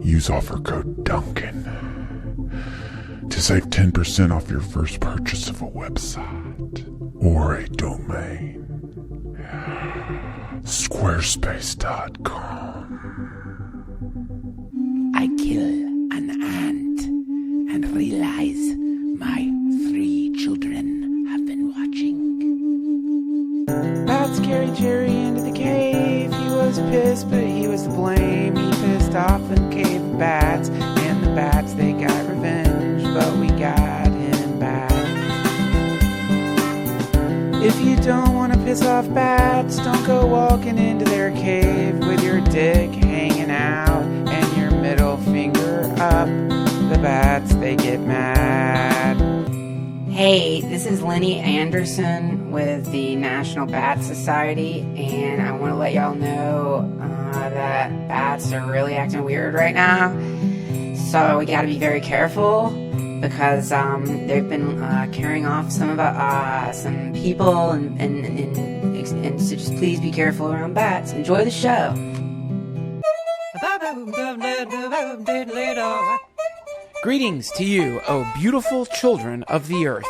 Use offer code DUNCAN to save 10% off your first purchase of a website or a domain. Squarespace.com. I kill an ant and realize my 3 children have been watching. Bats carried Jerry into the cave. He was pissed, but he was to blame. He pissed off the cave bats, and the bats, they got revenge, but we got him back. If you don't want to piss off bats, don't go walking into their cave with your dick hanging out and your middle finger up. The bats, they get mad. Hey, this is Lenny Anderson with the National Bat Society, and I want to let y'all know that bats are really acting weird right now. So we got to be very careful because they've been carrying off some people, and so just please be careful around bats. Enjoy the show. Greetings to you, oh beautiful children of the earth.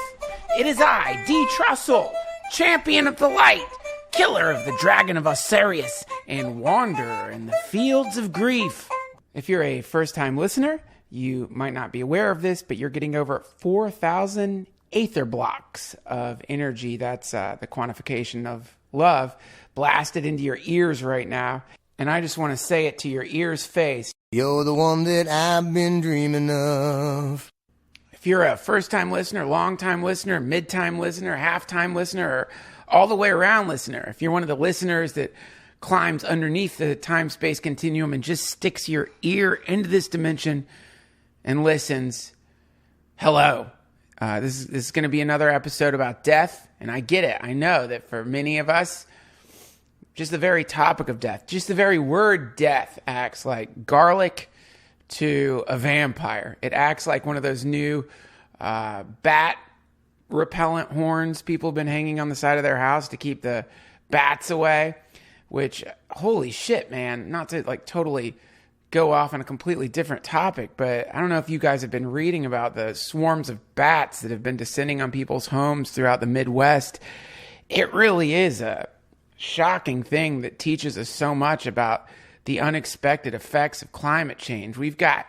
It is I, D. Trussell, champion of the light, killer of the dragon of Osirius, and wanderer in the fields of grief. If you're a first-time listener, you might not be aware of this, but you're getting over 4,000 aether blocks of energy. That's the quantification of love blasted into your ears right now. And I just want to say it to your ears' face. You're the one that I've been dreaming of. If you're a first-time listener, long-time listener, mid-time listener, half-time listener, or all the way around listener, if you're one of the listeners that climbs underneath the time-space continuum and just sticks your ear into this dimension and listens, hello. This is going to be another episode about death, and I get it. I know that for many of us, just the very topic of death, just the very word death acts like garlic to a vampire. It acts like one of those new bat repellent horns people have been hanging on the side of their house to keep the bats away, which, holy shit, man, not to like totally go off on a completely different topic, but I don't know if you guys have been reading about the swarms of bats that have been descending on people's homes throughout the Midwest. It really is a shocking thing that teaches us so much about the unexpected effects of climate change. We've got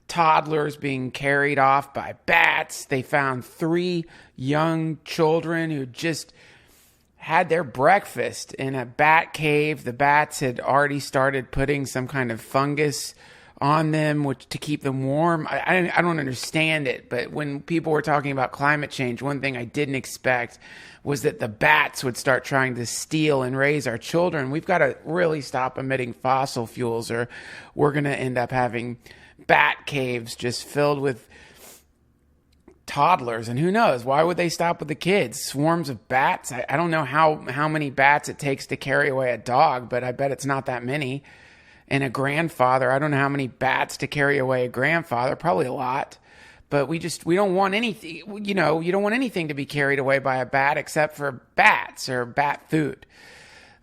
toddlers being carried off by bats. They found 3 young children who just had their breakfast in a bat cave. The bats had already started putting some kind of fungus on them to keep them warm. I don't understand it, but when people were talking about climate change, one thing I didn't expect was that the bats would start trying to steal and raise our children. We've got to really stop emitting fossil fuels, or we're going to end up having bat caves just filled with toddlers. And who knows? Why would they stop with the kids? Swarms of bats? I don't know how many bats it takes to carry away a dog, but I bet it's not that many. And a grandfather, I don't know how many bats to carry away a grandfather, probably a lot. But we don't want anything, you don't want anything to be carried away by a bat except for bats or bat food.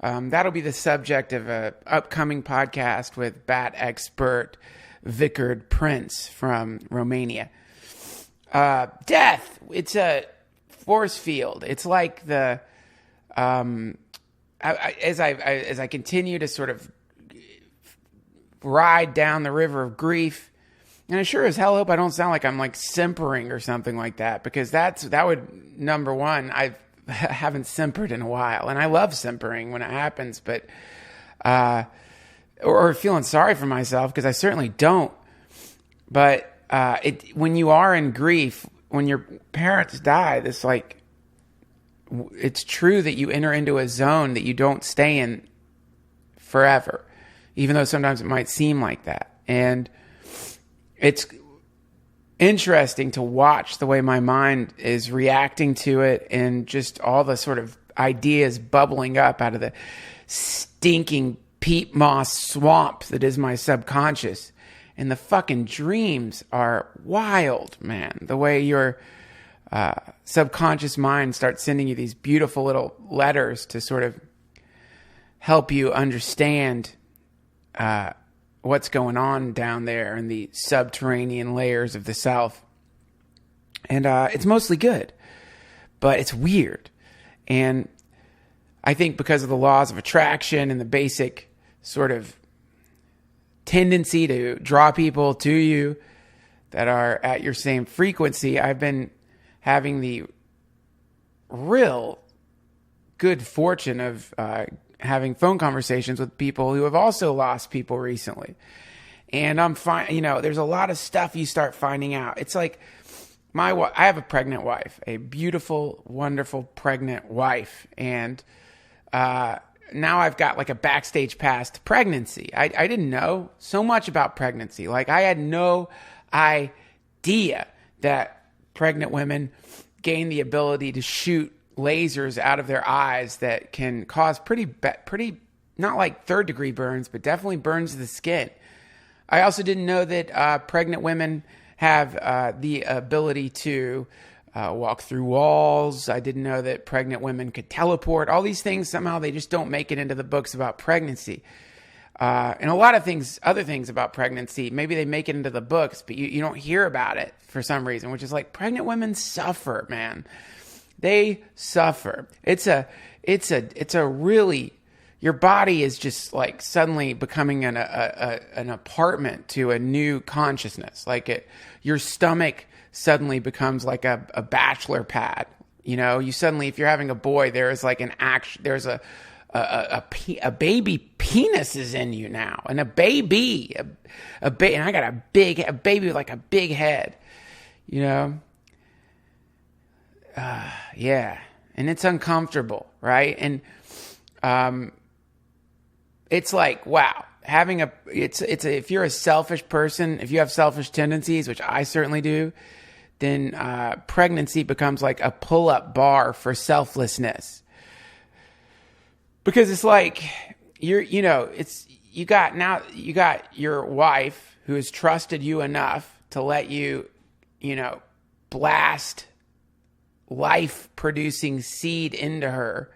That'll be the subject of an upcoming podcast with bat expert Vicard Prince from Romania. Death, it's a force field. It's like the, as I continue to sort of ride down the river of grief, and I sure as hell hope I don't sound like I'm like simpering or something like that, because that would, number one, I haven't simpered in a while, and I love simpering when it happens, but or feeling sorry for myself, because I certainly don't. But when you are in grief, when your parents die, it's true that you enter into a zone that you don't stay in forever, even though sometimes it might seem like that. And it's interesting to watch the way my mind is reacting to it, and just all the sort of ideas bubbling up out of the stinking peat moss swamp that is my subconscious. And the fucking dreams are wild, man. The way your subconscious mind starts sending you these beautiful little letters to sort of help you understand what's going on down there in the subterranean layers of the South. And it's mostly good, but it's weird. And I think because of the laws of attraction and the basic sort of tendency to draw people to you that are at your same frequency, I've been having the real good fortune of having phone conversations with people who have also lost people recently. And I'm fine. You know, there's a lot of stuff you start finding out. It's like I have a pregnant wife, a beautiful, wonderful pregnant wife. And now I've got like a backstage pass to pregnancy. I didn't know so much about pregnancy. Like I had no idea that pregnant women gain the ability to shoot lasers out of their eyes that can cause pretty not like third degree burns, but definitely burns to the skin. I also didn't know that pregnant women have the ability to walk through walls. I didn't know that pregnant women could teleport. All these things, somehow they just don't make it into the books about pregnancy. And a lot of things, other things about pregnancy, maybe they make it into the books, but you don't hear about it for some reason, which is like pregnant women suffer, man. They suffer. It's a really, your body is just like suddenly becoming an apartment to a new consciousness. Like your stomach suddenly becomes like a bachelor pad. You know, you suddenly, if you're having a boy, there is like there's a baby penis is in you now, and and I got a baby with like a big head, you know? Yeah. And it's uncomfortable, right? And, it's like, wow, if you're a selfish person, if you have selfish tendencies, which I certainly do, then, pregnancy becomes like a pull-up bar for selflessness. Because it's like, you got your wife who has trusted you enough to let you, blast life-producing seed into her,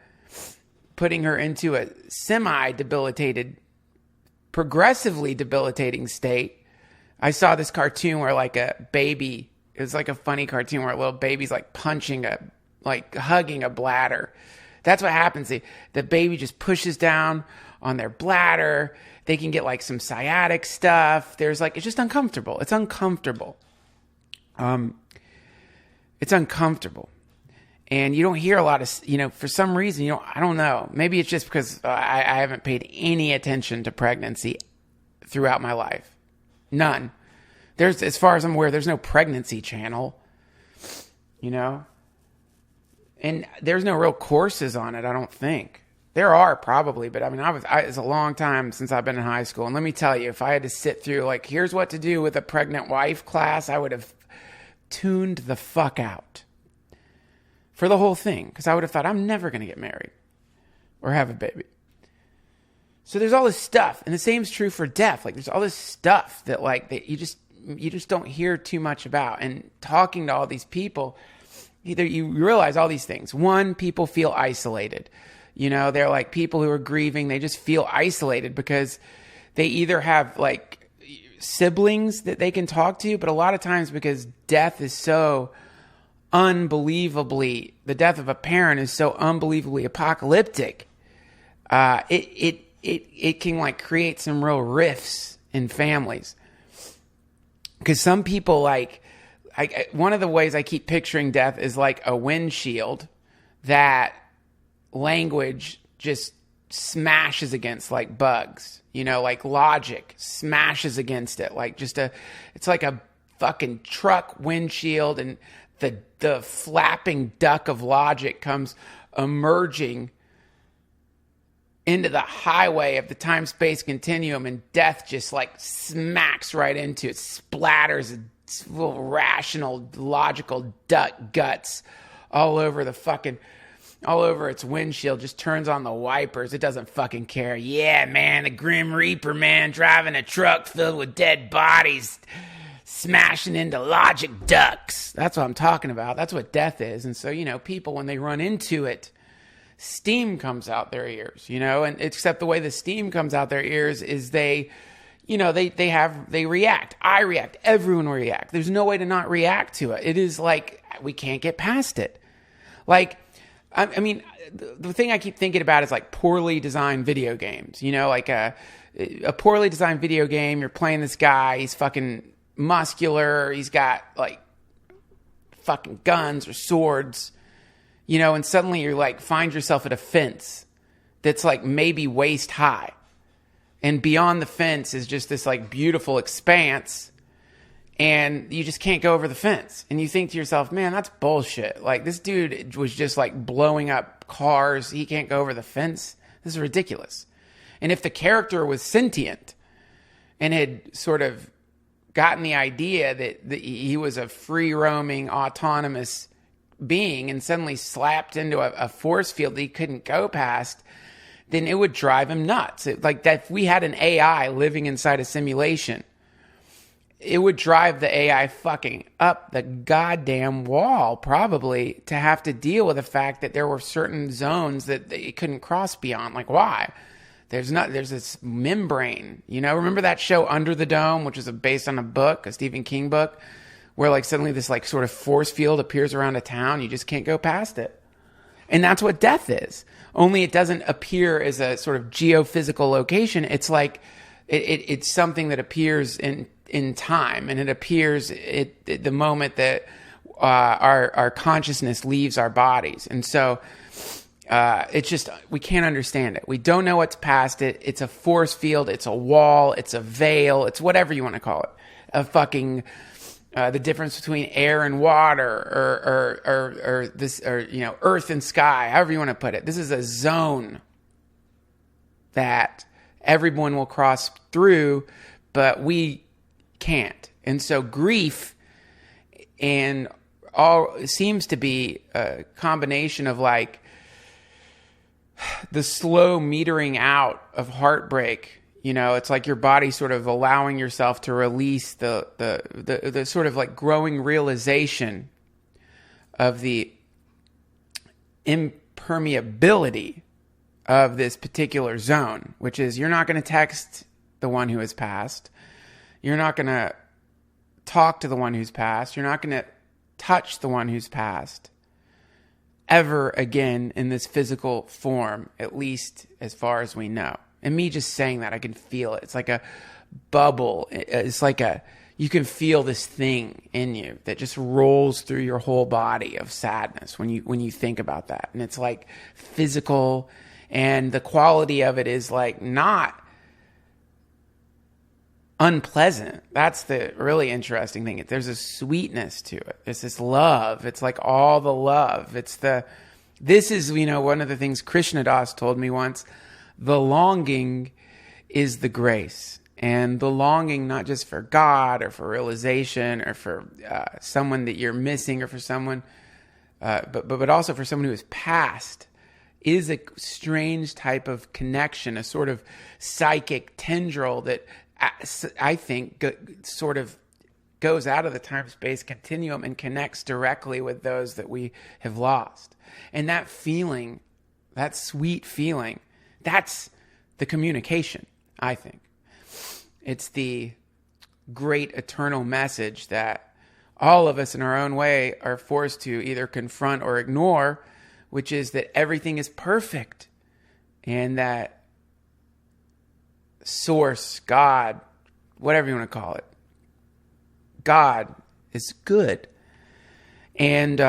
putting her into a semi-debilitated, progressively debilitating state. I saw this cartoon where like a baby, it was like a funny cartoon where a little baby's like hugging a bladder. That's what happens. The baby just pushes down on their bladder. They can get like some sciatic stuff. It's just uncomfortable. It's uncomfortable. It's uncomfortable. And you don't hear a lot of, for some reason, I don't know. Maybe it's just because I haven't paid any attention to pregnancy throughout my life. None. As far as I'm aware, there's no pregnancy channel, And there's no real courses on it, I don't think. There are probably, but I mean, it's a long time since I've been in high school. And let me tell you, if I had to sit through, like, here's what to do with a pregnant wife class, I would have tuned the fuck out for the whole thing. Because I would have thought, I'm never going to get married or have a baby. So there's all this stuff. And the same is true for death. Like, there's all this stuff that, like, that you just don't hear too much about. And talking to all these people, either you realize all these things. One, people feel isolated. They're like people who are grieving. They just feel isolated because they either have like siblings that they can talk to, but a lot of times because death is so unbelievably, the death of a parent is so unbelievably apocalyptic. It can like create some real rifts in families. Because some people one of the ways I keep picturing death is like a windshield that language just smashes against, like bugs, like logic smashes against it. Like it's like a fucking truck windshield, and the flapping duck of logic comes emerging into the highway of the time-space continuum, and death just like smacks right into it, splatters little rational, logical duck guts all over its windshield, just turns on the wipers. It doesn't fucking care. Yeah, man, the Grim Reaper, man, driving a truck filled with dead bodies, smashing into logic ducks. That's what I'm talking about. That's what death is. And so, people, when they run into it, steam comes out their ears, and except the way the steam comes out their ears is they, they react. I react. Everyone will react. There's no way to not react to it. It is like, we can't get past it. Like, I mean, the thing I keep thinking about is like poorly designed video games, like a poorly designed video game. You're playing this guy. He's fucking muscular. He's got like fucking guns or swords, and suddenly you're like, find yourself at a fence that's like maybe waist high. And beyond the fence is just this like beautiful expanse. And you just can't go over the fence. And you think to yourself, man, that's bullshit. Like, this dude was just like blowing up cars. He can't go over the fence. This is ridiculous. And if the character was sentient and had sort of gotten the idea that he was a free roaming, autonomous being and suddenly slapped into a force field that he couldn't go past, then it would drive him nuts. Like that, if we had an AI living inside a simulation, it would drive the AI fucking up the goddamn wall, probably, to have to deal with the fact that there were certain zones that it couldn't cross beyond. Like, why? There's this membrane, remember that show Under the Dome, which is based on a book, a Stephen King book, where like suddenly this like sort of force field appears around a town. You just can't go past it. And that's what death is. Only it doesn't appear as a sort of geophysical location. It's like, it's something that appears in time, and it appears at the moment that our consciousness leaves our bodies. And so it's just, we can't understand it. We don't know what's past it. It's a force field. It's a wall. It's a veil. It's whatever you want to call it. A fucking the difference between air and water, or this, or earth and sky, however you want to put it. This is a zone that everyone will cross through, but we can't. And so grief and all seems to be a combination of like the slow metering out of heartbreak. It's like your body sort of allowing yourself to release the sort of like growing realization of the impermeability of this particular zone, which is, you're not going to text the one who has passed. You're not going to talk to the one who's passed. You're not going to touch the one who's passed ever again in this physical form, at least as far as we know. And me just saying that, I can feel it. It's like a bubble. It's like you can feel this thing in you that just rolls through your whole body of sadness when you think about that. And it's like physical, and the quality of it is like not unpleasant. That's the really interesting thing. There's a sweetness to it. It's this love. It's like all the love. This is, one of the things Krishna Das told me once. The longing is the grace. And the longing, not just for God or for realization or for someone that you're missing, or for someone, but also for someone who is past, is a strange type of connection, a sort of psychic tendril that I think sort of goes out of the time-space continuum and connects directly with those that we have lost. And that feeling, that sweet feeling, that's the communication, I think. It's the great eternal message that all of us in our own way are forced to either confront or ignore, which is that everything is perfect, and that source, God, whatever you want to call it, God is good. And,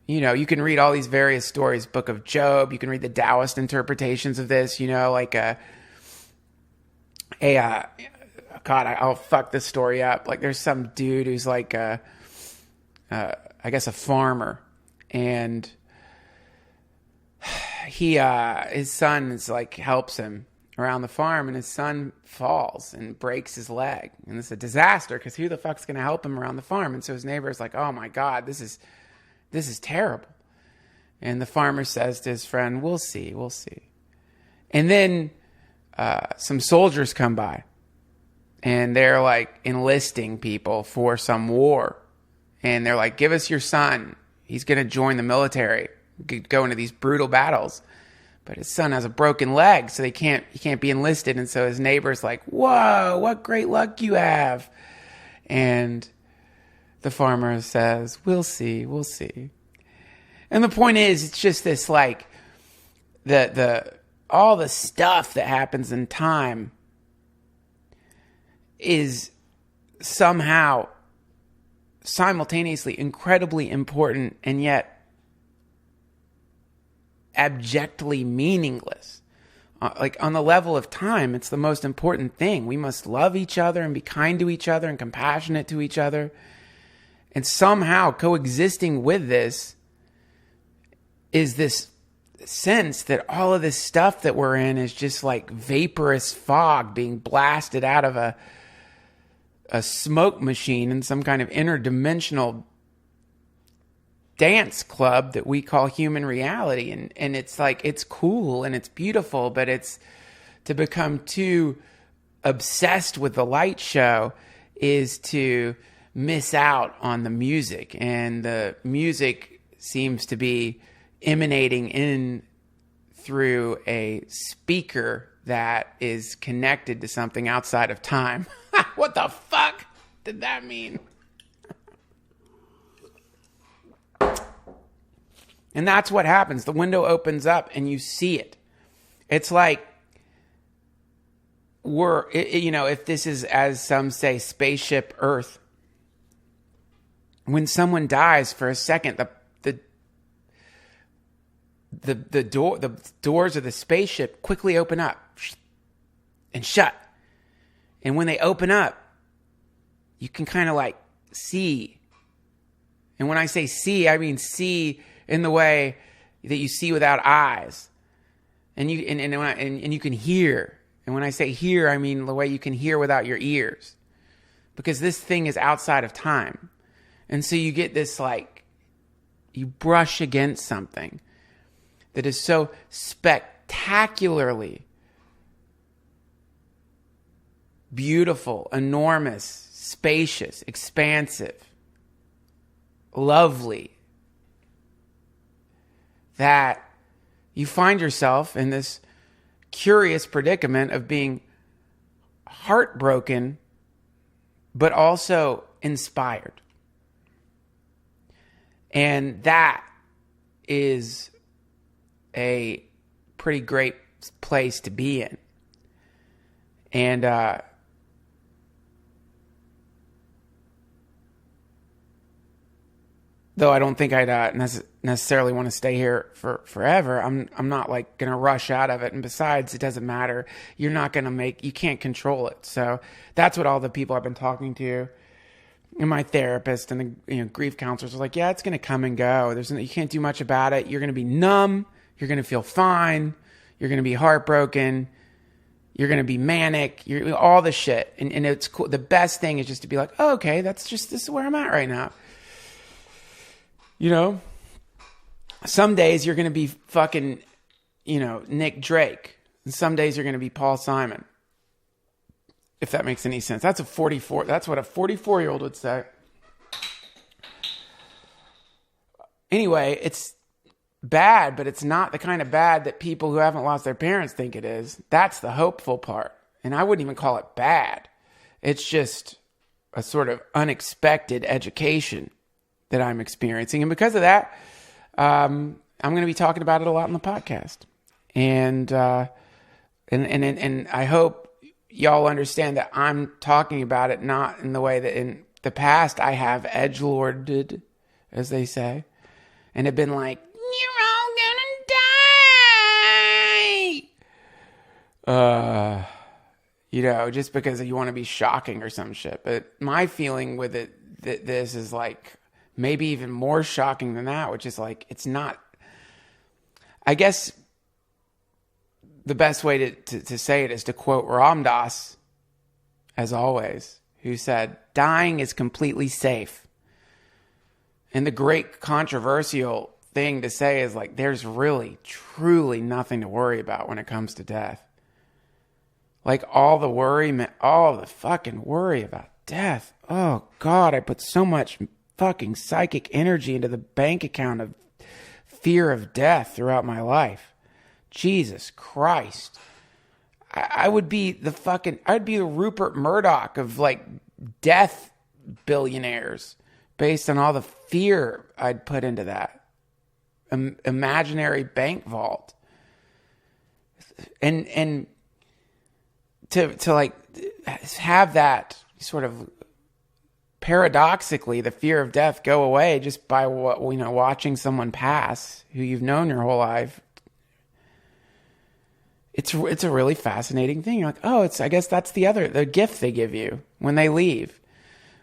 you can read all these various stories, Book of Job. You can read the Taoist interpretations of this, like God, I'll fuck this story up. Like, there's some dude who's like, I guess a farmer, and his son is like, helps him around the farm, and his son falls and breaks his leg, and it's a disaster because who the fuck's going to help him around the farm? And so his neighbor is like, oh my God, this is terrible. And the farmer says to his friend, we'll see. And then some soldiers come by, and they're like enlisting people for some war. And they're like, give us your son. He's going to join the military, go into these brutal battles. but his son has a broken leg, so he can't be enlisted. And so his neighbor's like, whoa, what great luck you have. And the farmer says, we'll see. And the point is, it's just this like, all the stuff that happens in time is somehow simultaneously incredibly important and yet abjectly meaningless. Like on the level of time, it's the most important thing. We must love each other and be kind to each other and compassionate to each other. And somehow coexisting with this is this sense that all of this stuff that we're in is just like vaporous fog being blasted out of a smoke machine in some kind of interdimensional dance club that we call human reality. And it's like, it's cool and it's beautiful, but it's to become too obsessed with the light show is to miss out on the music. And the music seems to be emanating in through a speaker that is connected to something outside of time. What the fuck did that mean? And that's what happens. The window opens up and you see it. It's like if this is, as some say, spaceship Earth, when someone dies for a second, the doors of the spaceship quickly open up and shut. And when they open up, you can kind of like see. And when I say see, I mean see in the way that you see without eyes. And you can hear. And when I say hear, I mean the way you can hear without your ears. Because this thing is outside of time. And so you get this like, you brush against something that is so spectacularly beautiful, enormous, spacious, expansive, lovely, that you find yourself in this curious predicament of being heartbroken, but also inspired. And that is a pretty great place to be in. And though I don't think I'd necessarily want to stay here for forever, I'm not like going to rush out of it. And besides, it doesn't matter. You can't control it. So that's what all the people I've been talking to, and my therapist and the grief counselors are like, yeah, it's going to come and go. You can't do much about it. You're going to be numb. You're going to feel fine. You're going to be heartbroken. You're going to be manic. All the shit. And it's cool. The best thing is just to be like, oh, okay, this is where I'm at right now. Some days you're going to be fucking, Nick Drake. And some days you're going to be Paul Simon. If that makes any sense. That's what a 44-year-old would say. Anyway, it's bad, but it's not the kind of bad that people who haven't lost their parents think it is. That's the hopeful part. And I wouldn't even call it bad. It's just a sort of unexpected education that I'm experiencing. And because of that, I'm going to be talking about it a lot in the podcast. And I hope y'all understand that I'm talking about it not in the way that in the past I have edgelorded, as they say, and have been like, you're all gonna die. Just because you want to be shocking or some shit. But my feeling with it, this is like maybe even more shocking than that, which is like, it's not, I guess the best way to say it is to quote Ram Dass, as always, who said, dying is completely safe. And the great controversial thing to say is like, there's really, truly nothing to worry about when it comes to death. Like all the fucking worry about death. Oh God, I put so much fucking psychic energy into the bank account of fear of death throughout my life. Jesus Christ. I would be I'd be the Rupert Murdoch of like death billionaires based on all the fear I'd put into that imaginary bank vault. And to like have that sort of paradoxically the fear of death go away just by watching someone pass who you've known your whole life. It's a really fascinating thing. You're like, oh, I guess that's the gift they give you when they leave,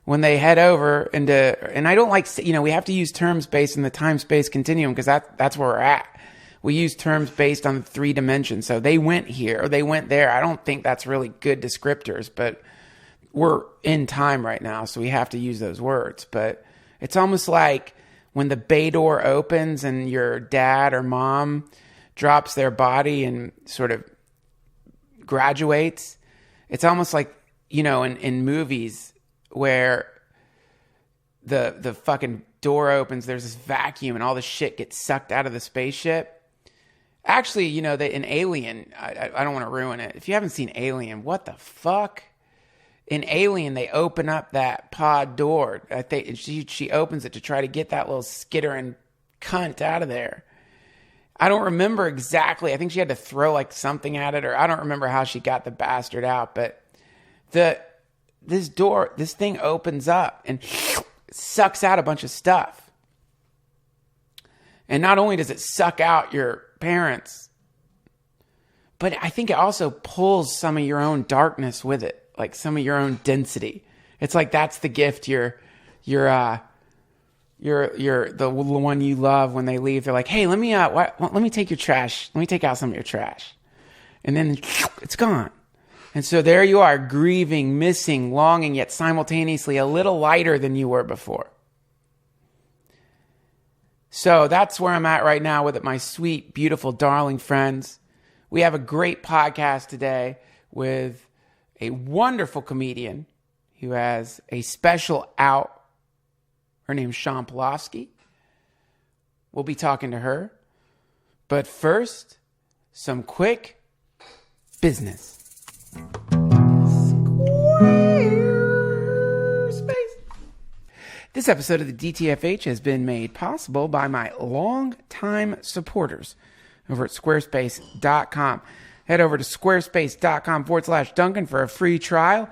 when they head over into, and I don't like, we have to use terms based on the time-space continuum because that's where we're at. We use terms based on 3 dimensions. So they went here or they went there. I don't think that's really good descriptors, but we're in time right now, so we have to use those words. But it's almost like when the bay door opens and your dad or mom drops their body and sort of graduates. It's almost like, in movies where the fucking door opens, there's this vacuum and all the shit gets sucked out of the spaceship. Actually, in Alien, I don't want to ruin it. If you haven't seen Alien, what the fuck? In Alien, they open up that pod door. I think she opens it to try to get that little skittering cunt out of there. I don't remember exactly. I think she had to throw like something at it, or I don't remember how she got the bastard out. But this thing opens up and sucks out a bunch of stuff. And not only does it suck out your parents, but I think it also pulls some of your own darkness with it, like some of your own density. It's like that's the gift you're the one you love when they leave. They're like, hey, let me take your trash. Let me take out some of your trash. And then it's gone. And so there you are, grieving, missing, longing, yet simultaneously a little lighter than you were before. So that's where I'm at right now with my sweet, beautiful, darling friends. We have a great podcast today with a wonderful comedian who has a special out. Her name's Shawn Pelofsky. We'll be talking to her. But first, some quick business. Squarespace. This episode of the DTFH has been made possible by my longtime supporters over at squarespace.com. Head over to squarespace.com/Duncan for a free trial.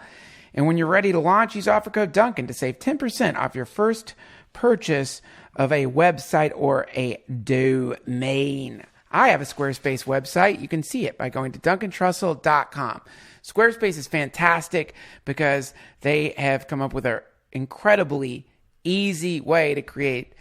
And when you're ready to launch, use offer code Duncan to save 10% off your first purchase of a website or a domain. I have a Squarespace website. You can see it by going to duncantrussell.com. Squarespace is fantastic because they have come up with an incredibly easy way to create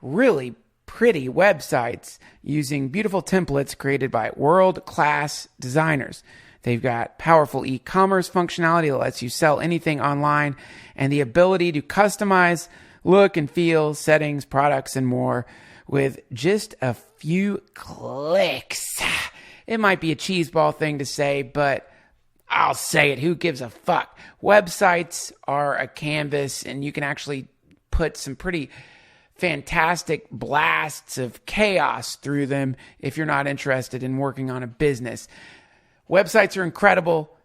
really pretty websites using beautiful templates created by world-class designers. They've got powerful e-commerce functionality that lets you sell anything online and the ability to customize look and feel, settings, products, and more with just a few clicks. It might be a cheeseball thing to say, but I'll say it. Who gives a fuck? Websites are a canvas, and you can actually put some pretty fantastic blasts of chaos through them if you're not interested in working on a business. Websites are incredible.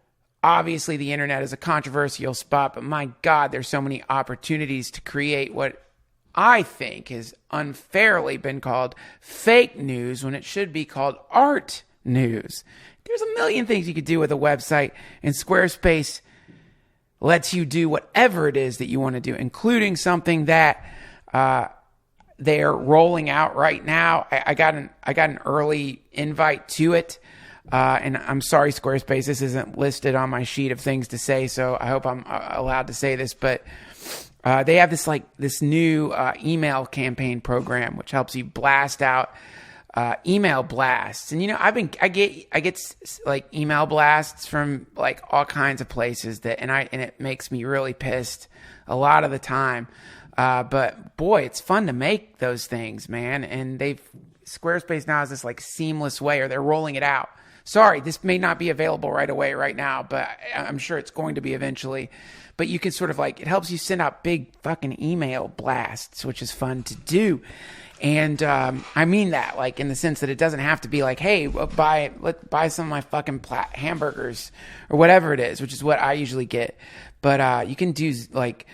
Obviously, the internet is a controversial spot, but my God, there's so many opportunities to create what I think has unfairly been called fake news when it should be called art news. There's a million things you could do with a website, and Squarespace lets you do whatever it is that you want to do, including something that they're rolling out right now. I got an early invite to it. And I'm sorry, Squarespace, this isn't listed on my sheet of things to say, so I hope I'm allowed to say this, but they have this new email campaign program which helps you blast out email blasts. And I get like email blasts from like all kinds of places and it makes me really pissed a lot of the time. But boy, it's fun to make those things, man. And Squarespace now has this like seamless way, or they're rolling it out. Sorry, this may not be available right away right now, but I'm sure it's going to be eventually. But you can sort of like, it helps you send out big fucking email blasts, which is fun to do. And I mean that, like, in the sense that it doesn't have to be like, hey, buy some of my fucking hamburgers or whatever it is, which is what I usually get. But you can do like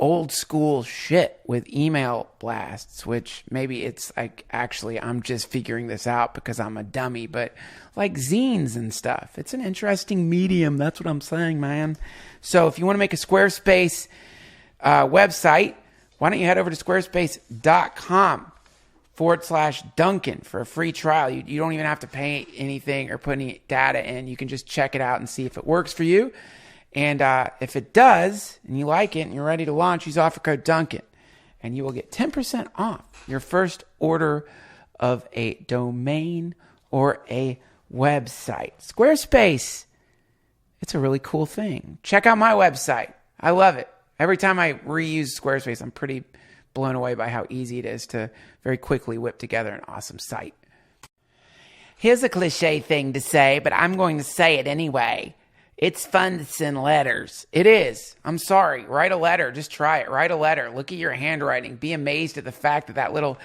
old school shit with email blasts, which maybe it's like, actually, I'm just figuring this out because I'm a dummy, but like zines and stuff. It's an interesting medium. That's what I'm saying, man. So if you want to make a Squarespace website, why don't you head over to squarespace.com/Duncan for a free trial. You don't even have to pay anything or put any data in. You can just check it out and see if it works for you. And if it does, and you like it, and you're ready to launch, use offer code Duncan, and you will get 10% off your first order of a domain or a website. Squarespace, it's a really cool thing. Check out my website. I love it. Every time I reuse Squarespace, I'm pretty blown away by how easy it is to very quickly whip together an awesome site. Here's a cliche thing to say, but I'm going to say it anyway. It's fun to send letters. It is. I'm sorry. Write a letter. Just try it. Write a letter. Look at your handwriting. Be amazed at the fact that that little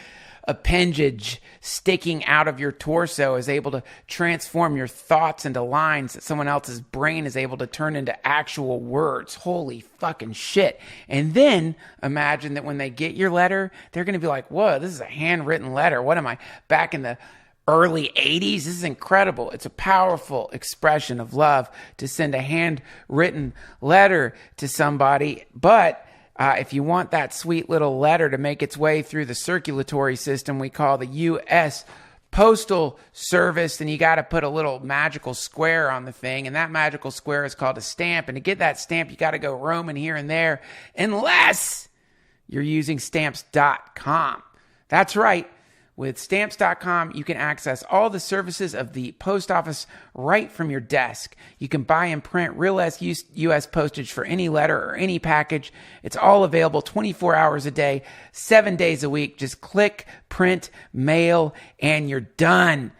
appendage sticking out of your torso is able to transform your thoughts into lines that someone else's brain is able to turn into actual words. Holy fucking shit. And then imagine that when they get your letter, they're going to be like, whoa, this is a handwritten letter. What am I, back in the early 80s? This is incredible. It's a powerful expression of love to send a handwritten letter to somebody. But if you want that sweet little letter to make its way through the circulatory system we call the U.S. Postal Service, then you got to put a little magical square on the thing, and that magical square is called a stamp. And to get that stamp, you got to go roaming here and there, unless you're using stamps.com. That's right. With Stamps.com, you can access all the services of the post office right from your desk. You can buy and print real U.S. postage for any letter or any package. It's all available 24 hours a day, 7 days a week. Just click, print, mail, and you're done.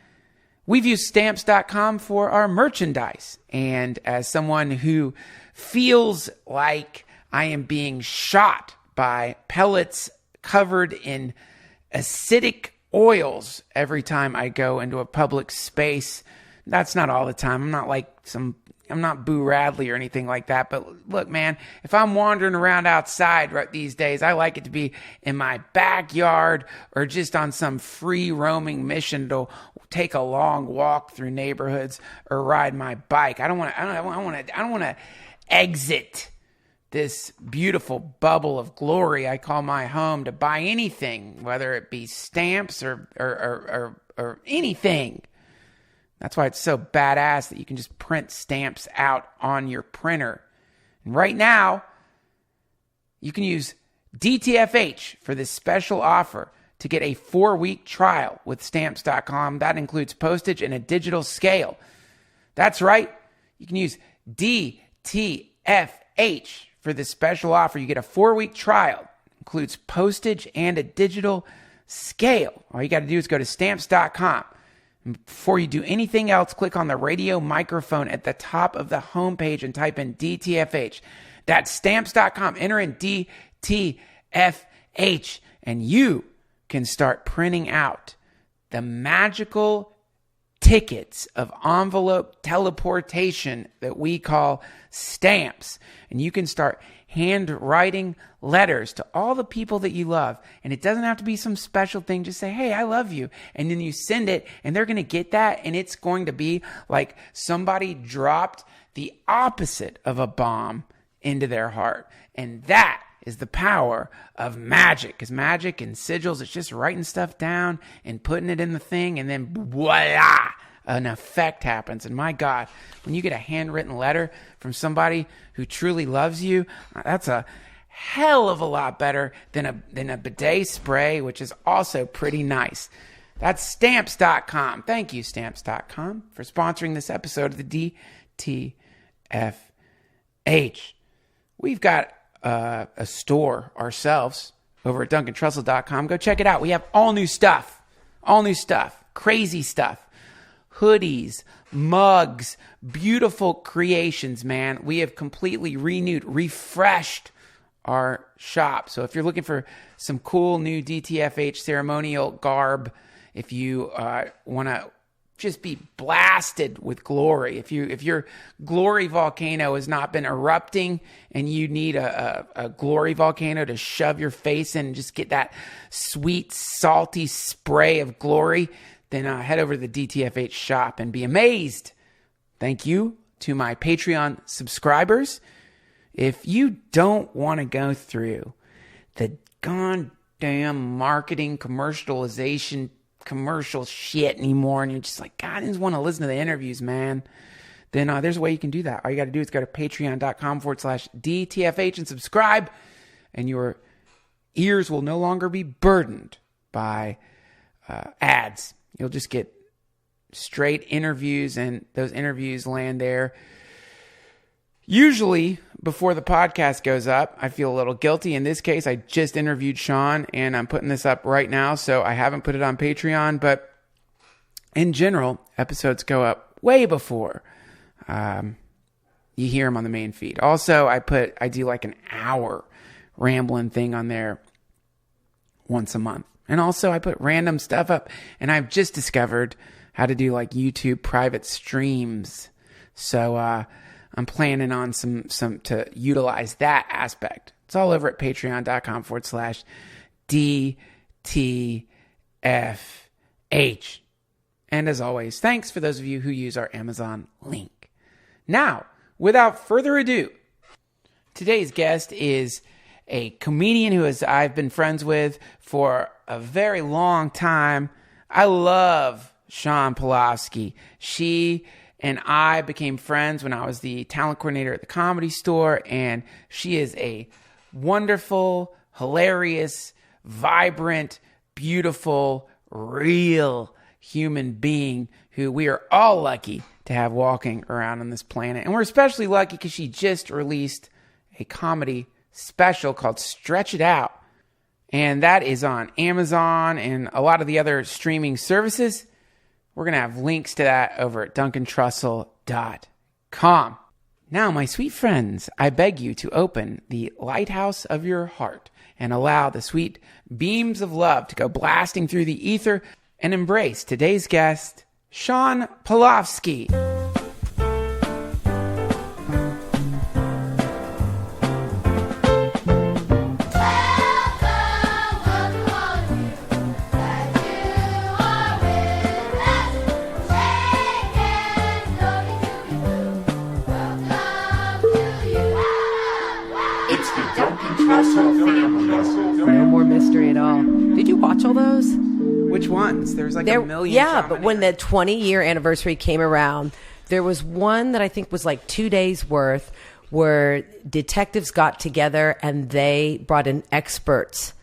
We've used Stamps.com for our merchandise. And as someone who feels like I am being shot by pellets covered in acidic oils every time I go into a public space. That's not all the time. I'm not Boo Radley or anything like that. But look, man, if I'm wandering around outside these days, I like it to be in my backyard or just on some free roaming mission to take a long walk through neighborhoods or ride my bike. I don't want to exit this beautiful bubble of glory I call my home to buy anything, whether it be stamps or anything. That's why it's so badass that you can just print stamps out on your printer. And right now, you can use DTFH for this special offer to get a 4-week trial with Stamps.com. That includes postage and a digital scale. That's right. You can use DTFH for this special offer. You get a 4-week trial. It includes postage and a digital scale. All you got to do is go to Stamps.com. And before you do anything else, click on the radio microphone at the top of the homepage and type in DTFH. That's Stamps.com. Enter in DTFH, and you can start printing out the magical tickets of envelope teleportation that we call stamps. And you can start handwriting letters to all the people that you love. And it doesn't have to be some special thing. Just say, hey, I love you. And then you send it, and they're going to get that. And it's going to be like somebody dropped the opposite of a bomb into their heart. And that is the power of magic. Because magic and sigils, it's just writing stuff down and putting it in the thing, and then voila, an effect happens. And my God, when you get a handwritten letter from somebody who truly loves you, that's a hell of a lot better than a bidet spray, which is also pretty nice. That's Stamps.com. Thank you, Stamps.com, for sponsoring this episode of the DTFH. We've got a store ourselves over at DuncanTrussell.com. Go check it out. We have all new stuff, crazy stuff. hoodies, mugs, beautiful creations, man. We have completely renewed, refreshed our shop. So if you're looking for some cool new DTFH ceremonial garb, if you want to just be blasted with glory, if your glory volcano has not been erupting and you need a glory volcano to shove your face in and just get that sweet, salty spray of glory, then head over to the DTFH shop and be amazed. Thank you to my Patreon subscribers. If you don't want to go through the goddamn marketing commercialization commercial shit anymore, and you're just like, God, I just want to listen to the interviews, man, then there's a way you can do that. All you got to do is go to patreon.com/DTFH and subscribe, and your ears will no longer be burdened by ads. You'll just get straight interviews, and those interviews land there usually before the podcast goes up. I feel a little guilty. In this case, I just interviewed Shawn, and I'm putting this up right now, so I haven't put it on Patreon. But in general, episodes go up way before you hear them on the main feed. Also, I do like an hour rambling thing on there once a month. And also, I put random stuff up, and I've just discovered how to do like YouTube private streams. So I'm planning on some to utilize that aspect. It's all over at patreon.com/DTFH. And as always, thanks for those of you who use our Amazon link. Now, without further ado, today's guest is a comedian I've been friends with for a very long time. I love Shawn Pelofsky. She and I became friends when I was the talent coordinator at the Comedy Store, and she is a wonderful, hilarious, vibrant, beautiful, real human being who we are all lucky to have walking around on this planet. And we're especially lucky because she just released a comedy special called Stretch It Out. And that is on Amazon and a lot of the other streaming services. We're going to have links to that over at duncantrussell.com. Now, my sweet friends, I beg you to open the lighthouse of your heart and allow the sweet beams of love to go blasting through the ether and embrace today's guest, Shawn Pelofsky. No more mystery at all. Did you watch all those? Which ones? There's like a million. Yeah, but when the 20-year anniversary came around, there was one that I think was like 2 days worth where detectives got together and they brought in experts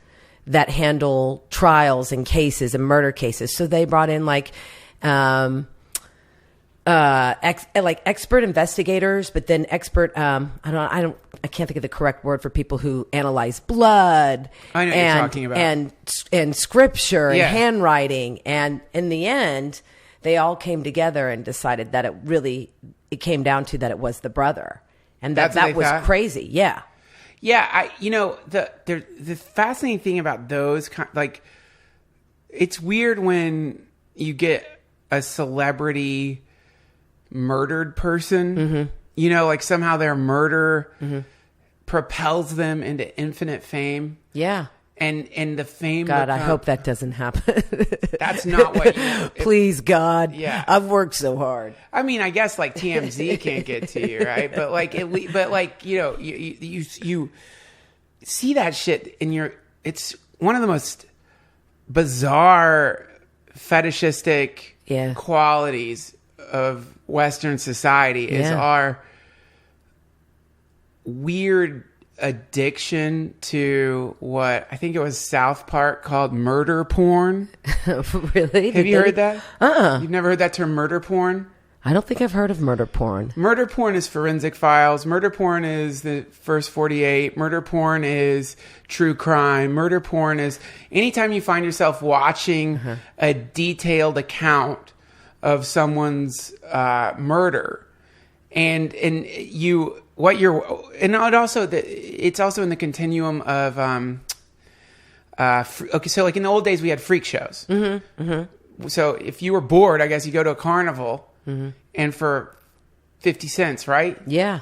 that handle trials and cases and murder cases. So they brought in like expert investigators, but then expert I can't think of the correct word for people who analyze blood. I know what you're talking about. And scripture and handwriting, and in the end they all came together and decided that it came down to that it was the brother, and that was crazy. The fascinating thing about those like, it's weird when you get a celebrity murdered person, mm-hmm. Like somehow their murder mm-hmm. propels them into infinite fame. Yeah. And the fame. God, I hope that doesn't happen. That's not what please, God. Yeah. I've worked so hard. I mean, I guess like TMZ can't get to you, right? But like, you see that shit and it's one of the most bizarre fetishistic qualities of Western society is our weird addiction to what I think it was South Park called murder porn. Really? Have you heard that? You've never heard that term, murder porn? I don't think I've heard of murder porn. Murder porn is Forensic Files. Murder porn is the First 48. Murder porn is true crime. Murder porn is anytime you find yourself watching a detailed account of someone's murder, and it's also in the continuum of okay, so like in the old days we had freak shows. So if you were bored, I guess you go to a carnival, and for 50 cents, right? Yeah.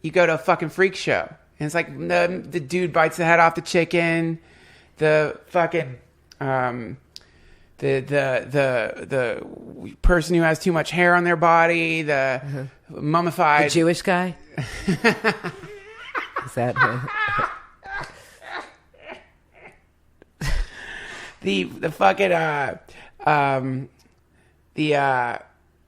You go to a fucking freak show, and it's like the dude bites the head off the chicken, the fucking the person who has too much hair on their body, the mummified The Jewish guy? Is that the fucking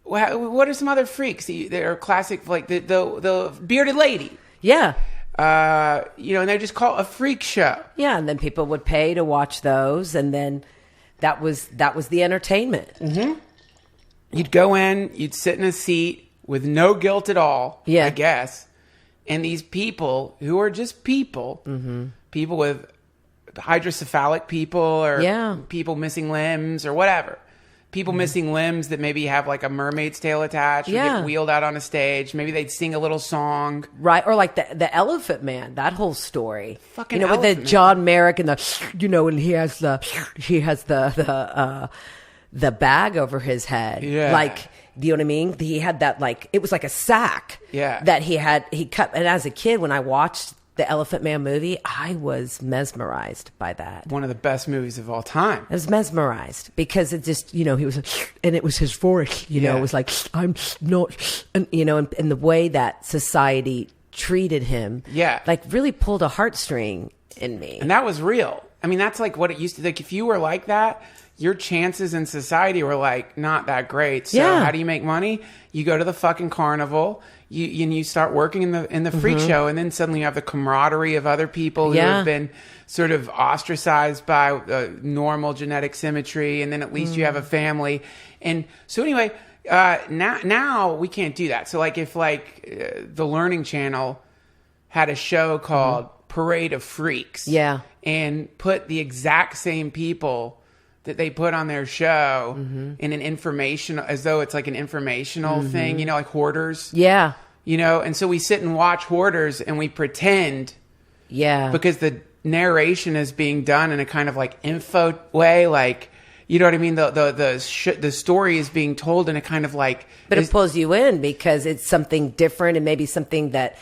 what are some other freaks that are classic, like the bearded lady? Yeah. And they just call it a freak show. Yeah, and then people would pay to watch those, and then that was the entertainment. You'd go in, you'd sit in a seat with no guilt at all, Yeah. I guess. And these people who are just people, people with hydrocephalic people, or Yeah. people missing limbs or whatever. People missing limbs that maybe have like a mermaid's tail attached, or Yeah. get wheeled out on a stage. Maybe they'd sing a little song. Right, or like the Elephant Man, that whole story. Fucking with Elephant the Man. John Merrick and and he has the bag over his head. Yeah. Like, do you know what I mean? He had that, like, it was like a sack. Yeah. That he cut. And as a kid, when I watched the Elephant Man movie, I was mesmerized by that. One of the best movies of all time. I was mesmerized because it just, he was, and it was his voice, Yeah. it was like, I'm not, and the way that society treated him, Yeah. like really pulled a heartstring in me. And that was real. I mean, that's like what it used to, like, if you were like that, your chances in society were like not that great. So Yeah. how do you make money? You go to the fucking carnival, you start working in the freak show, and then suddenly you have the camaraderie of other people who Yeah. have been sort of ostracized by normal genetic symmetry, and then at least you have a family. And so anyway, now we can't do that. So like if the Learning Channel had a show called Parade of Freaks, Yeah. and put the exact same people that they put on their show in an informational, as though it's like an informational thing, like Hoarders, Yeah. and so we sit and watch Hoarders and we pretend, Yeah. because the narration is being done in a kind of like info way, like, you know what I mean? The story is being told in a kind of like, But it pulls you in because it's something different and maybe something that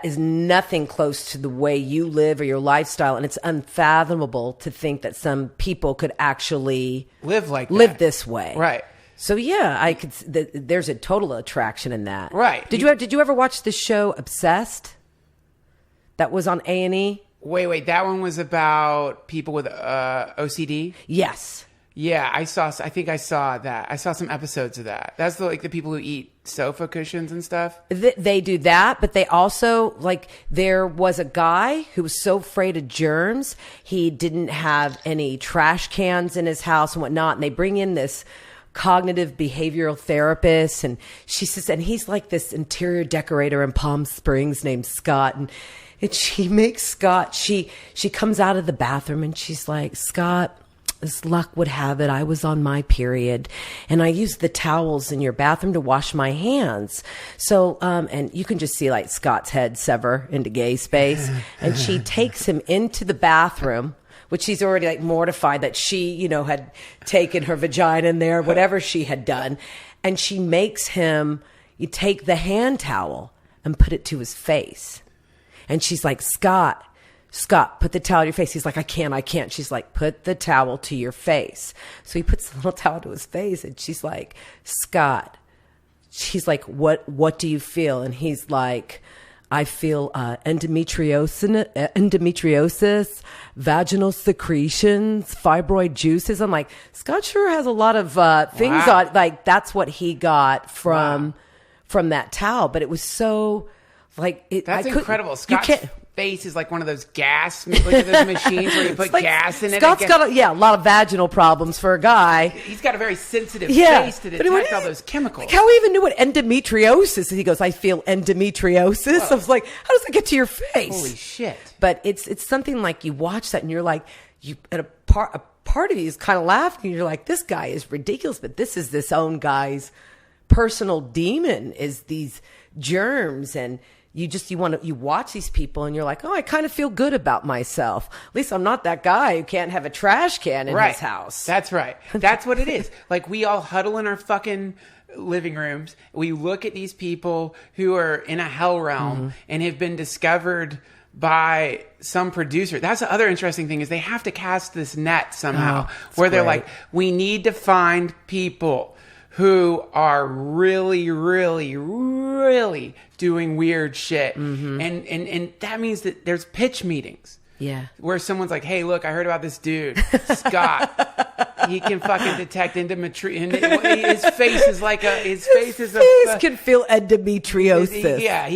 is nothing close to the way you live or your lifestyle. And it's unfathomable to think that some people could actually live this way. Right. So yeah, I could. There's a total attraction in that. Right. Did you ever watch the show Obsessed? That was on A&E. Wait, that one was about people with OCD? Yes. Yeah, I think I saw that. I saw some episodes of that. That's the people who eat sofa cushions and stuff. They do that, but they also, there was a guy who was so afraid of germs, he didn't have any trash cans in his house and whatnot. And they bring in this cognitive behavioral therapist, and she says, and he's like this interior decorator in Palm Springs named Scott, and she makes Scott, she comes out of the bathroom and she's like, Scott, as luck would have it, I was on my period and I used the towels in your bathroom to wash my hands. So, and you can just see Scott's head sever into gay space. And she takes him into the bathroom, which she's already mortified that she, had taken her vagina in there, whatever she had done. And she makes him, you take the hand towel and put it to his face. And she's like, Scott, put the towel to your face. He's like, I can't. She's like, put the towel to your face. So he puts the little towel to his face and she's like, Scott, she's like, what do you feel? And he's like, I feel endometriosis, vaginal secretions, fibroid juices. I'm like, Scott sure has a lot of things Wow. on. That's what he got from that towel. But it was so That's incredible. You Scott's can't. face is like one of those gas, those machines where you put gas in it. Scott's got a lot of vaginal problems for a guy. He's got a very sensitive Yeah. face to But he went, detect all those chemicals. How he even knew what endometriosis is. He goes, I feel endometriosis. I was like, how does that get to your face? Holy shit. But it's something like you watch that and you're like, you at a part of you is kind of laughing. You're like, this guy is ridiculous, but this is this own guy's personal demon, is these germs. And you watch these people and you're like, oh, I kind of feel good about myself. At least I'm not that guy who can't have a trash can in his house. That's right. That's what it is. Like, we all huddle in our fucking living rooms. We look at these people who are in a hell realm and have been discovered by some producer. That's the other interesting thing, is they have to cast this net somehow where they're like, we need to find people who are really, really, really doing weird shit. And that means that there's pitch meetings. Yeah. Where someone's like, hey, look, I heard about this dude, Scott. He can fucking detect endometriosis. His face is like his face can feel endometriosis. Yeah,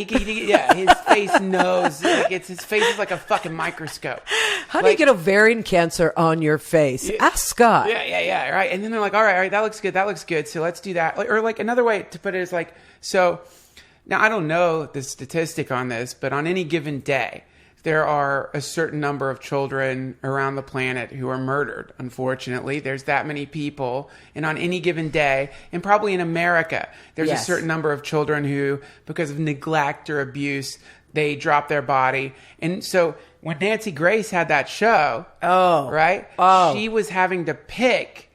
his face knows. His face is like a fucking microscope. How do you get ovarian cancer on your face? Ask Scott. Yeah, right. And then they're like, all right, that looks good. So let's do that. Or like another way to put it is like, so now I don't know the statistic on this, but on any given day, there are a certain number of children around the planet who are murdered. Unfortunately, there's that many people. And on any given day, and probably in America, there's a certain number of children who, because of neglect or abuse, they drop their body. And so when Nancy Grace had that show, she was having to pick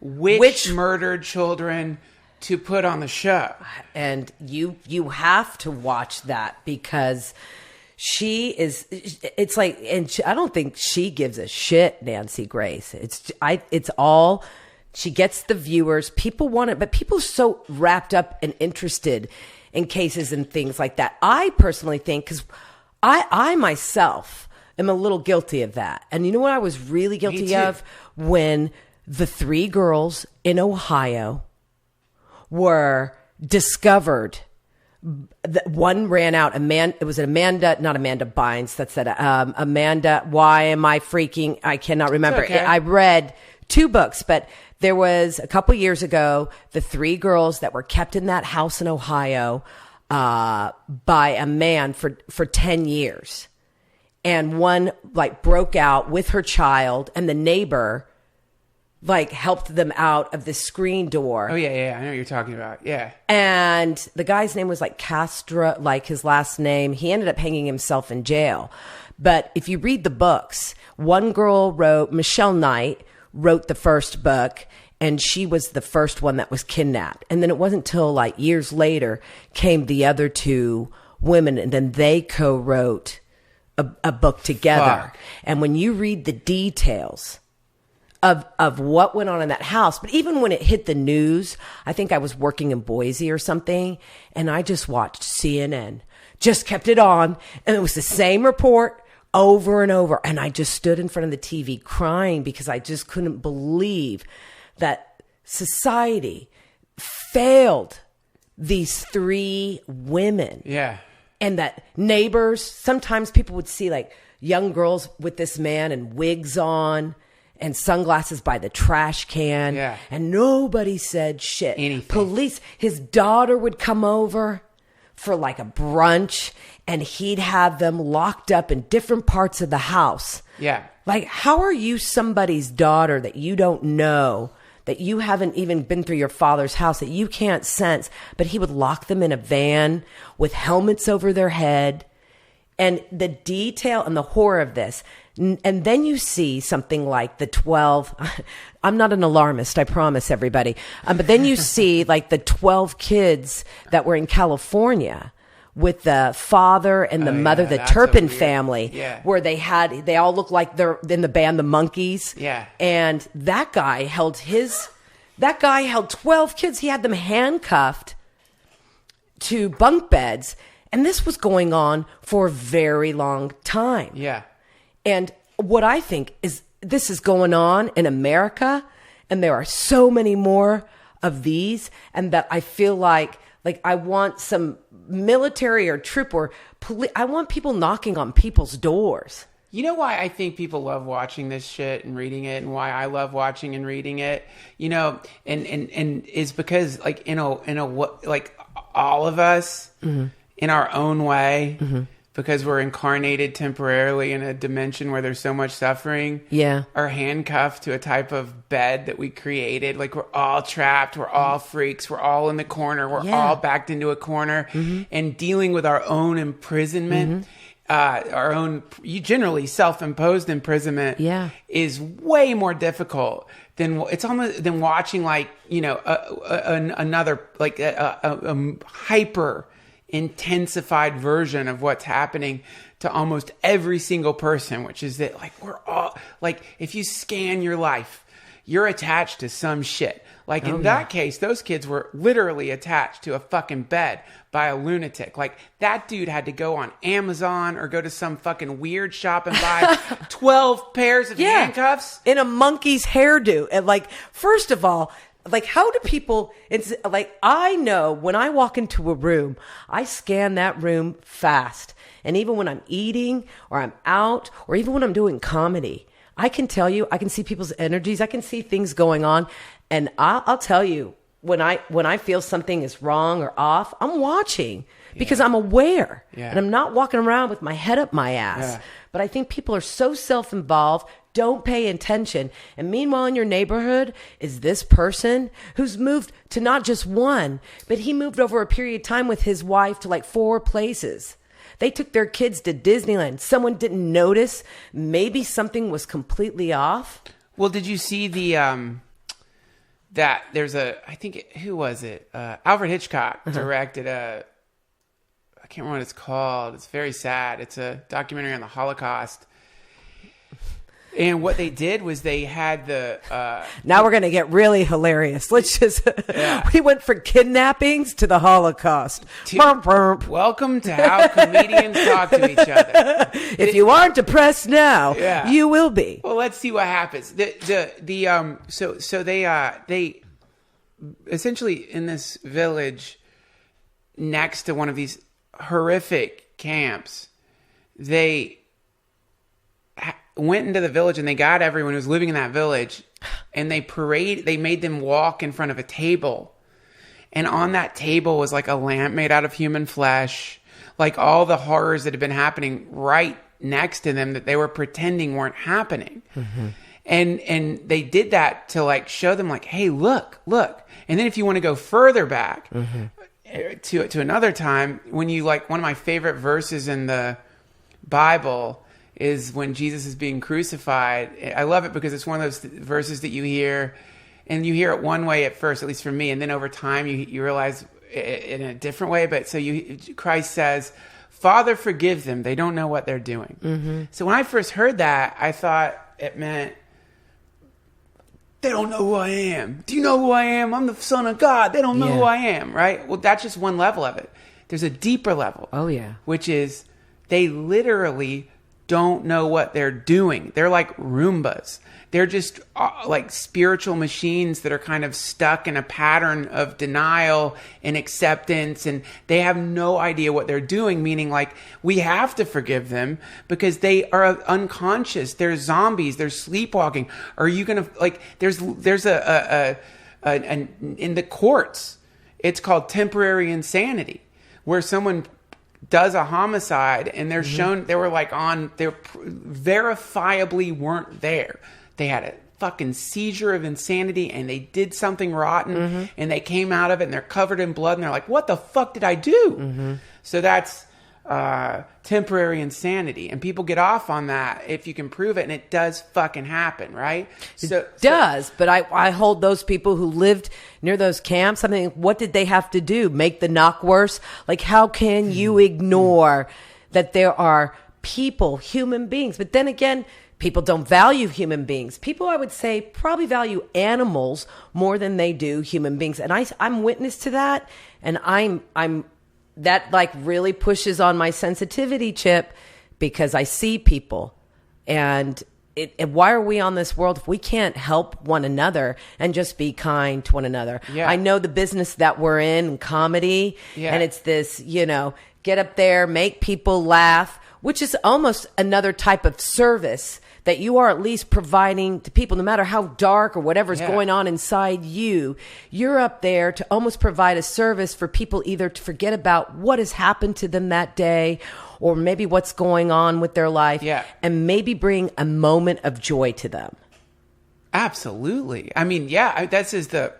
which murdered children to put on the show. And you have to watch that, because it's like, and I don't think she gives a shit, Nancy Grace. It's all, she gets the viewers. People want it, but people are so wrapped up and interested in cases and things like that. I personally think, because I myself am a little guilty of that. And you know what I was really guilty of? When the 3 girls in Ohio were discovered. One ran out. It was Amanda, not Amanda Bynes. That's that. Amanda. Why am I freaking? I cannot remember. Okay. I read 2 books, but there was a couple years ago, the 3 girls that were kept in that house in Ohio by a man for 10 years, and one like broke out with her child, and the neighbor like helped them out of the screen door. Oh yeah, I know what you're talking about. Yeah. And the guy's name was like Castra, like his last name. He ended up hanging himself in jail. But if you read the books, one girl Michelle Knight wrote the first book, and she was the first one that was kidnapped. And then it wasn't till like years later came the other 2 women, and then they co-wrote a book together. Fuck. And when you read the details of what went on in that house. But even when it hit the news, I think I was working in Boise or something, and I just watched CNN, just kept it on, and it was the same report over and over. And I just stood in front of the TV crying, because I just couldn't believe that society failed these 3 women. Yeah. And that neighbors, sometimes people would see like young girls with this man and wigs on and sunglasses by the trash can. Yeah. And nobody said shit. Anything. Police, his daughter would come over for like a brunch, and he'd have them locked up in different parts of the house. Yeah. Like, how are you somebody's daughter that you don't know, that you haven't even been through your father's house, that you can't sense? But he would lock them in a van with helmets over their head. And the detail and the horror of this. And then you see something like the 12, I'm not an alarmist, I promise everybody. But then you see like the 12 kids that were in California with the father and the mother, the Turpin family, where they all look like they're in the band, the Monkees. Yeah. And that guy held 12 kids. He had them handcuffed to bunk beds. And this was going on for a very long time. Yeah. And what I think is this is going on in America, and there are so many more of these, and that I feel like I want some military or troop or police. I want people knocking on people's doors. You know why I think people love watching this shit and reading it, and why I love watching and reading it, you know, and is because like in a like all of us in our own way because we're incarnated temporarily in a dimension where there's so much suffering, are handcuffed to a type of bed that we created. Like we're all trapped, we're all freaks, we're all in the corner, we're all backed into a corner, and dealing with our own imprisonment, our own generally self-imposed imprisonment, is way more difficult than watching like another like a hyper intensified version of what's happening to almost every single person, which is that like we're all like, if you scan your life, you're attached to some shit. Like in that case, those kids were literally attached to a fucking bed by a lunatic. Like that dude had to go on Amazon or go to some fucking weird shop and buy 12 pairs of handcuffs in a monkey's hairdo. And like, first of all, like, how do people, it's like, I know when I walk into a room, I scan that room fast. And even when I'm eating or I'm out or even when I'm doing comedy, I can tell you, I can see people's energies. I can see things going on. And I'll tell you, when I feel something is wrong or off, I'm watching because I'm aware and I'm not walking around with my head up my ass. But I think people are so self-involved, don't pay attention. And meanwhile, in your neighborhood is this person who's moved to not just one, but he moved over a period of time with his wife to like 4 places. They took their kids to Disneyland. Someone didn't notice. Maybe something was completely off. Well, did you see the that there's who was it? Alfred Hitchcock directed I can't remember what it's called. It's very sad. It's a documentary on the Holocaust. And what they did was they had the... now we're going to get really hilarious. Let's just... we went from kidnappings to the Holocaust. Welcome to how comedians talk to each other. If you aren't depressed now, you will be. Well, let's see what happens. So they essentially in this village next to one of these horrific camps, they went into the village and they got everyone who was living in that village and they made them walk in front of a table. And on that table was like a lamp made out of human flesh, like all the horrors that had been happening right next to them that they were pretending weren't happening. And they did that to like show them like, hey, look. And then if you want to go further back to another time, when you like one of my favorite verses in the Bible is when Jesus is being crucified. I love it because it's one of those verses that you hear, and you hear it one way at first, at least for me, and then over time you realize it in a different way. But so Christ says, "Father, forgive them; they don't know what they're doing." So when I first heard that, I thought it meant they don't know who I am. Do you know who I am? I'm the Son of God. They don't know who I am, right? Well, that's just one level of it. There's a deeper level. Oh yeah, which is they literally don't know what they're doing. They're like Roombas. They're just like spiritual machines that are kind of stuck in a pattern of denial and acceptance, and they have no idea what they're doing, meaning like we have to forgive them because they are unconscious. They're zombies. They're sleepwalking. Are you going to like there's a in the courts, it's called temporary insanity, where someone does a homicide and they're shown they were like they verifiably weren't there. They had a fucking seizure of insanity and they did something rotten and they came out of it and they're covered in blood and they're like, what the fuck did I do? So that's temporary insanity, and people get off on that if you can prove it, and it does fucking happen, right? But I hold those people who lived near those camps. I mean, what did they have to do? Make the knock worse? Like, how can you ignore that there are people, human beings? But then again, people don't value human beings. People, I would say, probably value animals more than they do human beings, and I'm witness to that, and I'm that like really pushes on my sensitivity chip because I see people and why are we on this world if we can't help one another and just be kind to one another? I know the business that we're in comedy, and it's this, get up there, make people laugh, which is almost another type of service that you are at least providing to people, no matter how dark or whatever's going on inside you. You're up there to almost provide a service for people, either to forget about what has happened to them that day, or maybe what's going on with their life, and maybe bring a moment of joy to them. Absolutely. I mean, this is the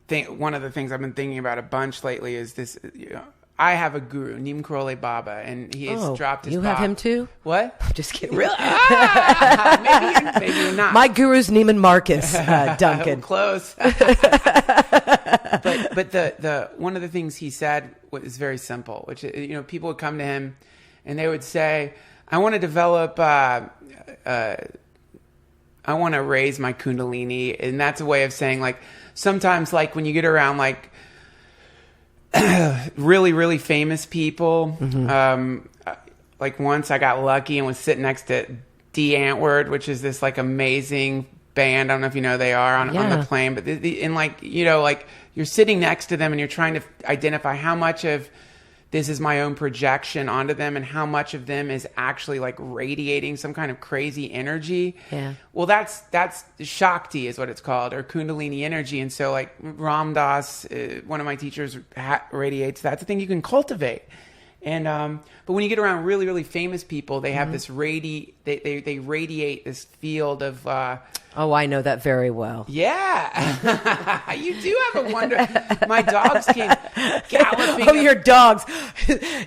thing. One of the things I've been thinking about a bunch lately is this. I have a guru, Neem Karoli Baba, and he has dropped his. You have him too? What? I'm just kidding. Really? Maybe you're not. My guru's Neiman Marcus, Duncan. Close. But the one of the things he said was very simple, which people would come to him, and they would say, "I want to develop. I want to raise my Kundalini," and that's a way of saying, like, sometimes, like, when you get around, like, really, really famous people. Like, once I got lucky and was sitting next to Dee Antwoord, which is this, like, amazing band. I don't know if you know they are on the plane, but like you're sitting next to them and you're trying to identify how much of this is my own projection onto them and how much of them is actually, like, radiating some kind of crazy energy. Yeah. Well, that's Shakti is what it's called, or Kundalini Energy. And so, like, Ram Dass, one of my teachers, radiates. That's a thing you can cultivate. And but when you get around really, really famous people, they have this they radiate this field of I know that very well. Yeah. You do have a wonder. My dogs came galloping. Oh, your dogs.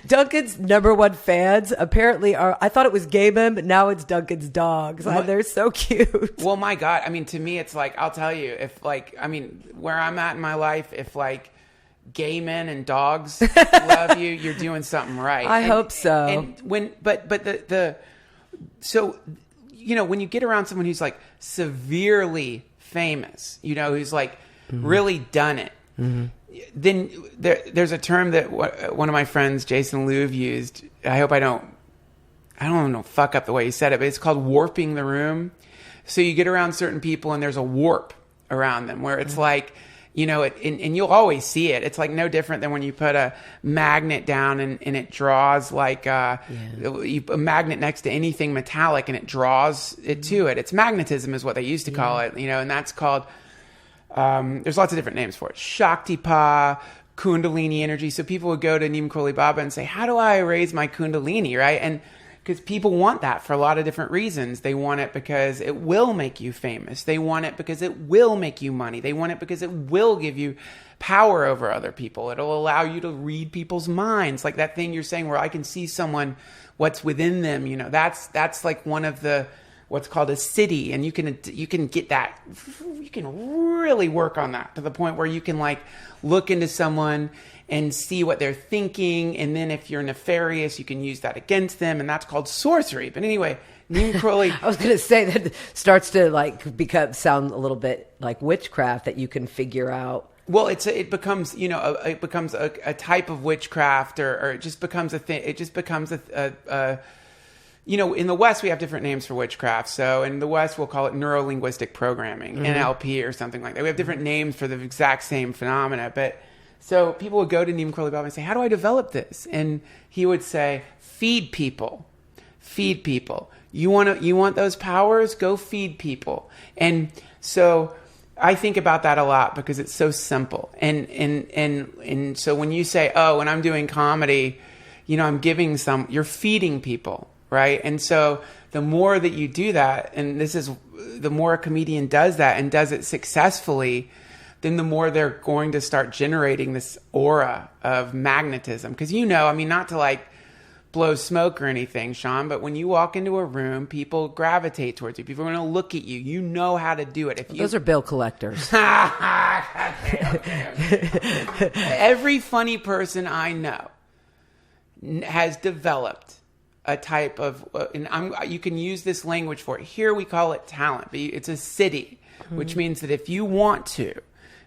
Duncan's number one fans apparently are, I thought it was gay men, but now it's Duncan's dogs. They're so cute. Well, my God. I mean, to me, it's like, I'll tell you, if, like, I mean, where I'm at in my life, if, like, gay men and dogs love you, you're doing something right. I hope so. And when when you get around someone who's, like, severely famous, who's, like, really done it, then there's a term that one of my friends, Jason Louv, used. I hope I don't fuck up the way he said it, but it's called warping the room. So you get around certain people and there's a warp around them where it's like, and you'll always see it. It's, like, no different than when you put a magnet down and it draws, like, a magnet next to anything metallic and it draws it to it. It's magnetism is what they used to call it, and that's called, there's lots of different names for it. Shaktipa, Kundalini Energy. So people would go to Neem Karoli Baba and say, how do I raise my Kundalini, right? And because people want that for a lot of different reasons. They want it because it will make you famous. They want it because it will make you money. They want it because it will give you power over other people. It'll allow you to read people's minds. Like that thing you're saying where I can see someone, what's within them. That's like one of the, what's called a city. And you can get that, you can really work on that to the point where you can, like, look into someone and see what they're thinking. And then if you're nefarious, you can use that against them. And that's called sorcery. But anyway, Neem Karoli. I was going to say that starts to, like, sound a little bit like witchcraft that you can figure out. Well, it becomes a type of witchcraft, or it just becomes a thing. It just becomes a in the West, we have different names for witchcraft. So in the West, we'll call it neuro-linguistic programming, NLP or something like that. We have different names for the exact same phenomena. But so people would go to Neem Karoli Baba and say, how do I develop this? And he would say, feed people. Feed people. You want those powers? Go feed people. And so I think about that a lot because it's so simple. And so when you say, when I'm doing comedy, I'm giving you're feeding people. Right. And so the more that you do that, and the more a comedian does that and does it successfully, then the more they're going to start generating this aura of magnetism. Because, not to, like, blow smoke or anything, Shawn, but when you walk into a room, people gravitate towards you. People are going to look at you. You know how to do it. Those are bill collectors. Okay. Every funny person I know has developed a type of, you can use this language for it. Here we call it talent, but it's a city, which means that if you want to,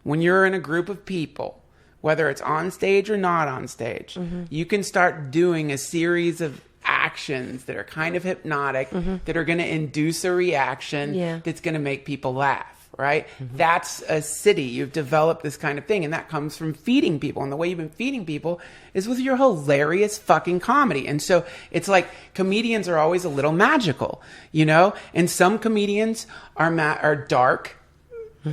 when you're in a group of people, whether it's on stage or not on stage, you can start doing a series of actions that are kind of hypnotic, that are going to induce a reaction that's going to make people laugh. right? That's a city. You've developed this kind of thing, and that comes from feeding people. And the way you've been feeding people is with your hilarious fucking comedy. And so it's like comedians are always a little magical, you know? And some comedians are dark,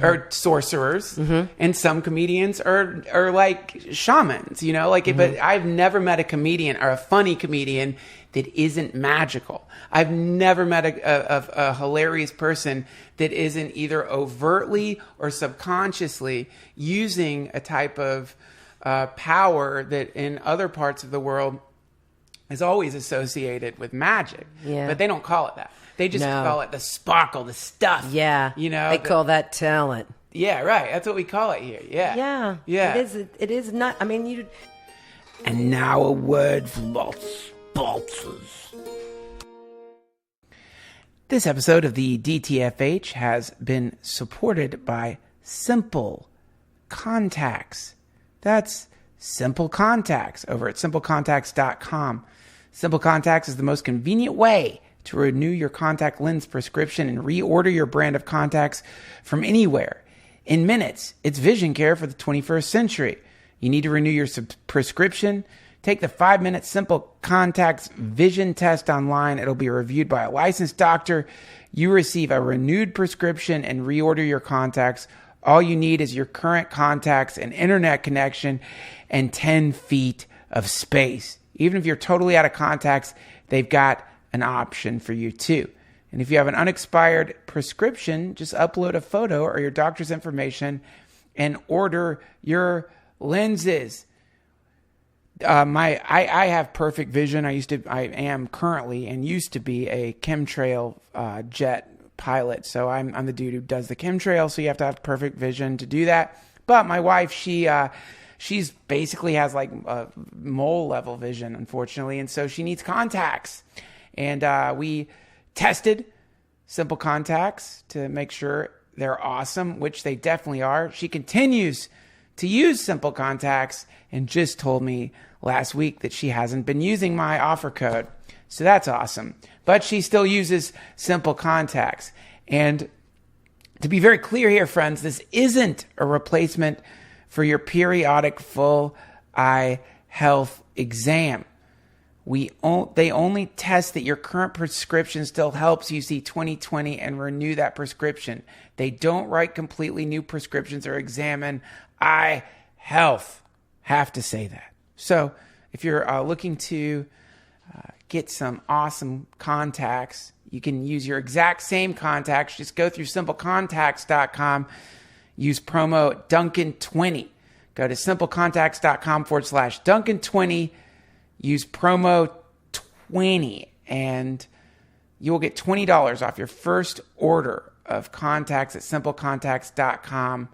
or sorcerers, and some comedians are like shamans, you know? Like, but I've never met a comedian or a funny comedian that isn't magical. I've never met a hilarious person that isn't either overtly or subconsciously using a type of power that in other parts of the world is always associated with magic. Yeah. But they don't call it that. They just call it the sparkle, the stuff. Yeah. You know? They call that talent. Yeah, right. That's what we call it here. Yeah. Yeah. Yeah. It is not, I mean, you... And now a word from our sponsors. This episode of the DTFH has been supported by Simple Contacts. That's Simple Contacts over at simplecontacts.com. Simple Contacts is the most convenient way to renew your contact lens prescription and reorder your brand of contacts from anywhere. In minutes, it's vision care for the 21st century. You need to renew your prescription? Take the 5-minute Simple Contacts vision test online. It'll be reviewed by a licensed doctor. You receive a renewed prescription and reorder your contacts. All you need is your current contacts, an internet connection, and 10 feet of space. Even if you're totally out of contacts, they've got an option for you too. And if you have an unexpired prescription, just upload a photo or your doctor's information and order your lenses. I have perfect vision. I am currently and used to be a chemtrail jet pilot. So I'm the dude who does the chemtrail. So you have to have perfect vision to do that. But my wife, she's basically has like mole level vision, unfortunately, and so she needs contacts. And we tested Simple Contacts to make sure they're awesome, which they definitely are. She continues to use Simple Contacts and just told me last week that she hasn't been using my offer code. So that's awesome. But she still uses Simple Contacts. And to be very clear here, friends, this isn't a replacement for your periodic full eye health exam. They only test that your current prescription still helps you see 20/20 and renew that prescription. They don't write completely new prescriptions or examine eye health. Have to say that. So if you're looking to get some awesome contacts, you can use your exact same contacts. Just go through simplecontacts.com. Use promo Duncan20. Go to simplecontacts.com/Duncan20. Use promo 20 and you will get $20 off your first order of contacts at simplecontacts.com.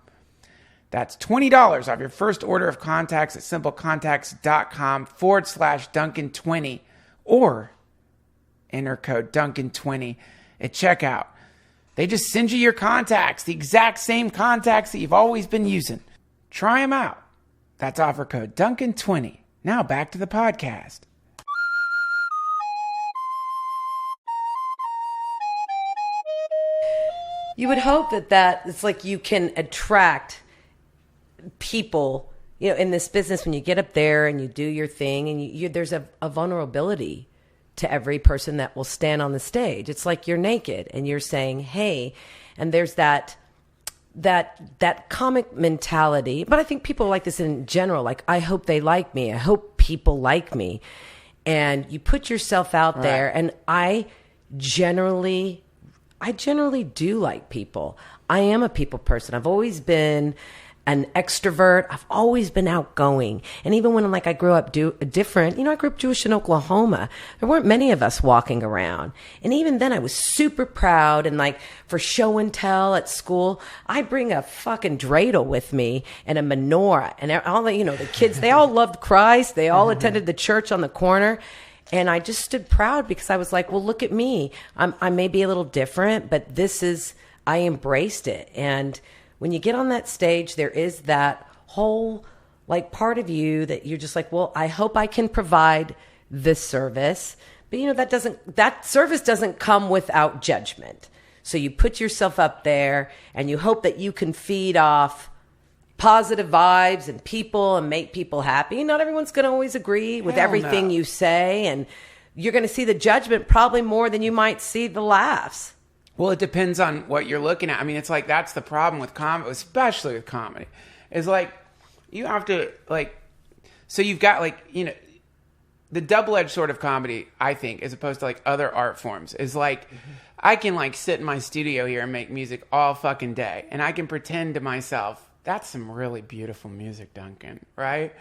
That's $20 off your first order of contacts at simplecontacts.com/Duncan20 or enter code Duncan20 at checkout. They just send you your contacts, the exact same contacts that you've always been using. Try them out. That's offer code Duncan20. Now back to the podcast. You would hope that it's like you can attract people, you know, in this business when you get up there and you do your thing and there's a vulnerability to every person that will stand on the stage. It's like you're naked and you're saying, hey, and there's that comic mentality. But I think people like this in general. Like, I hope they like me. I hope people like me. And you put yourself out there. And I generally do like people. I am a people person. I've always been an extrovert. I've always been outgoing. And even when I grew up different, I grew up Jewish in Oklahoma. There weren't many of us walking around. And even then I was super proud and for show and tell at school, I bring a fucking dreidel with me and a menorah and all the kids, they all loved Christ. They all attended the church on the corner. And I just stood proud because I was like, well, look at me. I may be a little different, but I embraced it. And when you get on that stage, there is that whole part of you that you're just like, well, I hope I can provide this service. But that service doesn't come without judgment. So you put yourself up there and you hope that you can feed off positive vibes and people and make people happy. Not everyone's going to always agree with everything you say. And you're going to see the judgment probably more than you might see the laughs. Well, it depends on what you're looking at. I mean, it's like, that's the problem with comedy, especially with comedy, is like, you have to like, so you've got like, you know, the double-edged sort of comedy, I think, as opposed to like other art forms, is like, I can like sit in my studio here and make music all fucking day. And I can pretend to myself, that's some really beautiful music, Duncan, right?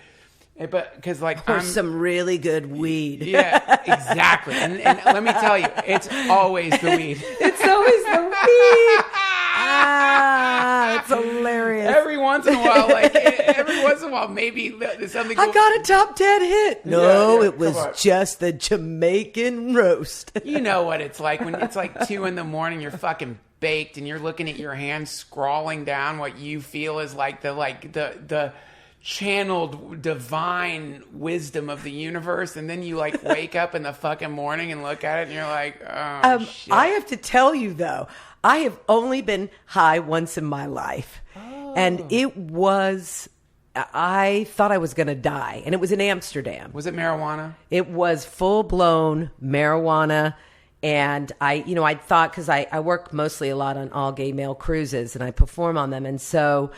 But because like, Or some really good weed. Yeah, exactly. And let me tell you, it's always the weed. It's always the weed. It's hilarious. Every once in a while, maybe something. I got a top 10 hit. No, Yeah, it was just the Jamaican roast. You know what it's like when it's like 2 a.m, you're fucking baked, and you're looking at your hands scrawling down what you feel is like the channeled divine wisdom of the universe, and then you like wake up in the fucking morning and look at it and you're like, oh shit. I have to tell you though, I have only been high once in my life. And it was, I thought I was going to die, and it was in Amsterdam. Was it marijuana? It was full blown marijuana. And I thought, because I work mostly a lot on all gay male cruises and I perform on them. And so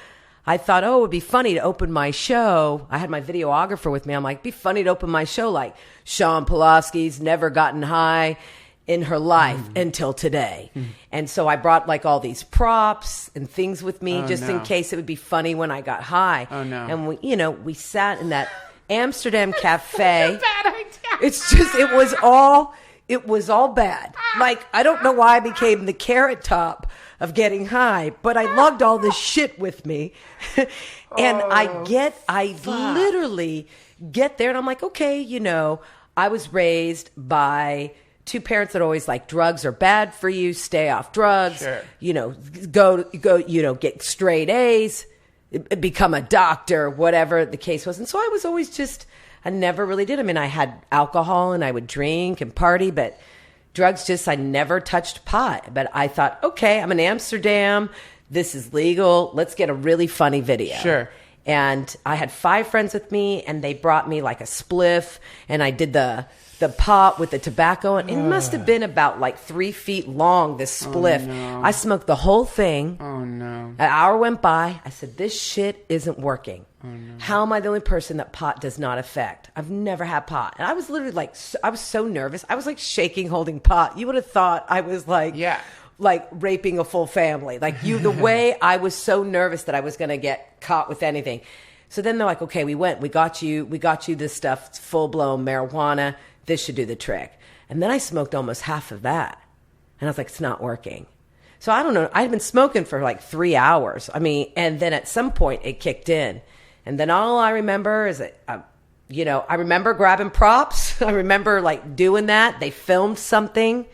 I thought, it would be funny to open my show. I had my videographer with me. I'm like, it'd be funny to open my show like Shawn Pelofsky's never gotten high in her life until today. And so I brought like all these props and things with me in case it would be funny when I got high. Oh no. And we sat in that Amsterdam cafe. Bad idea. It's just, it was all bad. Like, I don't know why I became the Carrot Top of getting high, but I lugged all this shit with me. And I literally get there and I'm like, okay, I was raised by two parents that always like, drugs are bad for you, stay off drugs, Sure. go, get straight A's, become a doctor, whatever the case was. And so I was always I never really did. I mean, I had alcohol and I would drink and party, but drugs I never touched pot. But I thought, okay, I'm in Amsterdam. This is legal. Let's get a really funny video. Sure. And I had 5 friends with me, and they brought me like a spliff, and I did the pot with the tobacco. And it must have been about like 3 feet long, this spliff. Oh, no. I smoked the whole thing. Oh no. An hour went by. I said, this shit isn't working. Oh, no. How am I the only person that pot does not affect? I've never had pot. And I was literally like, I was so nervous. I was like shaking, holding pot. You would have thought I was like, like raping a full family. Like the way I was so nervous that I was going to get caught with anything. So then they're like, okay, we got you this stuff. It's full blown marijuana. This should do the trick. And then I smoked almost half of that. And I was like, it's not working. So I don't know. I'd been smoking for like 3 hours. I mean, and then at some point it kicked in. And then all I remember is that, I remember grabbing props. I remember like doing that. They filmed something.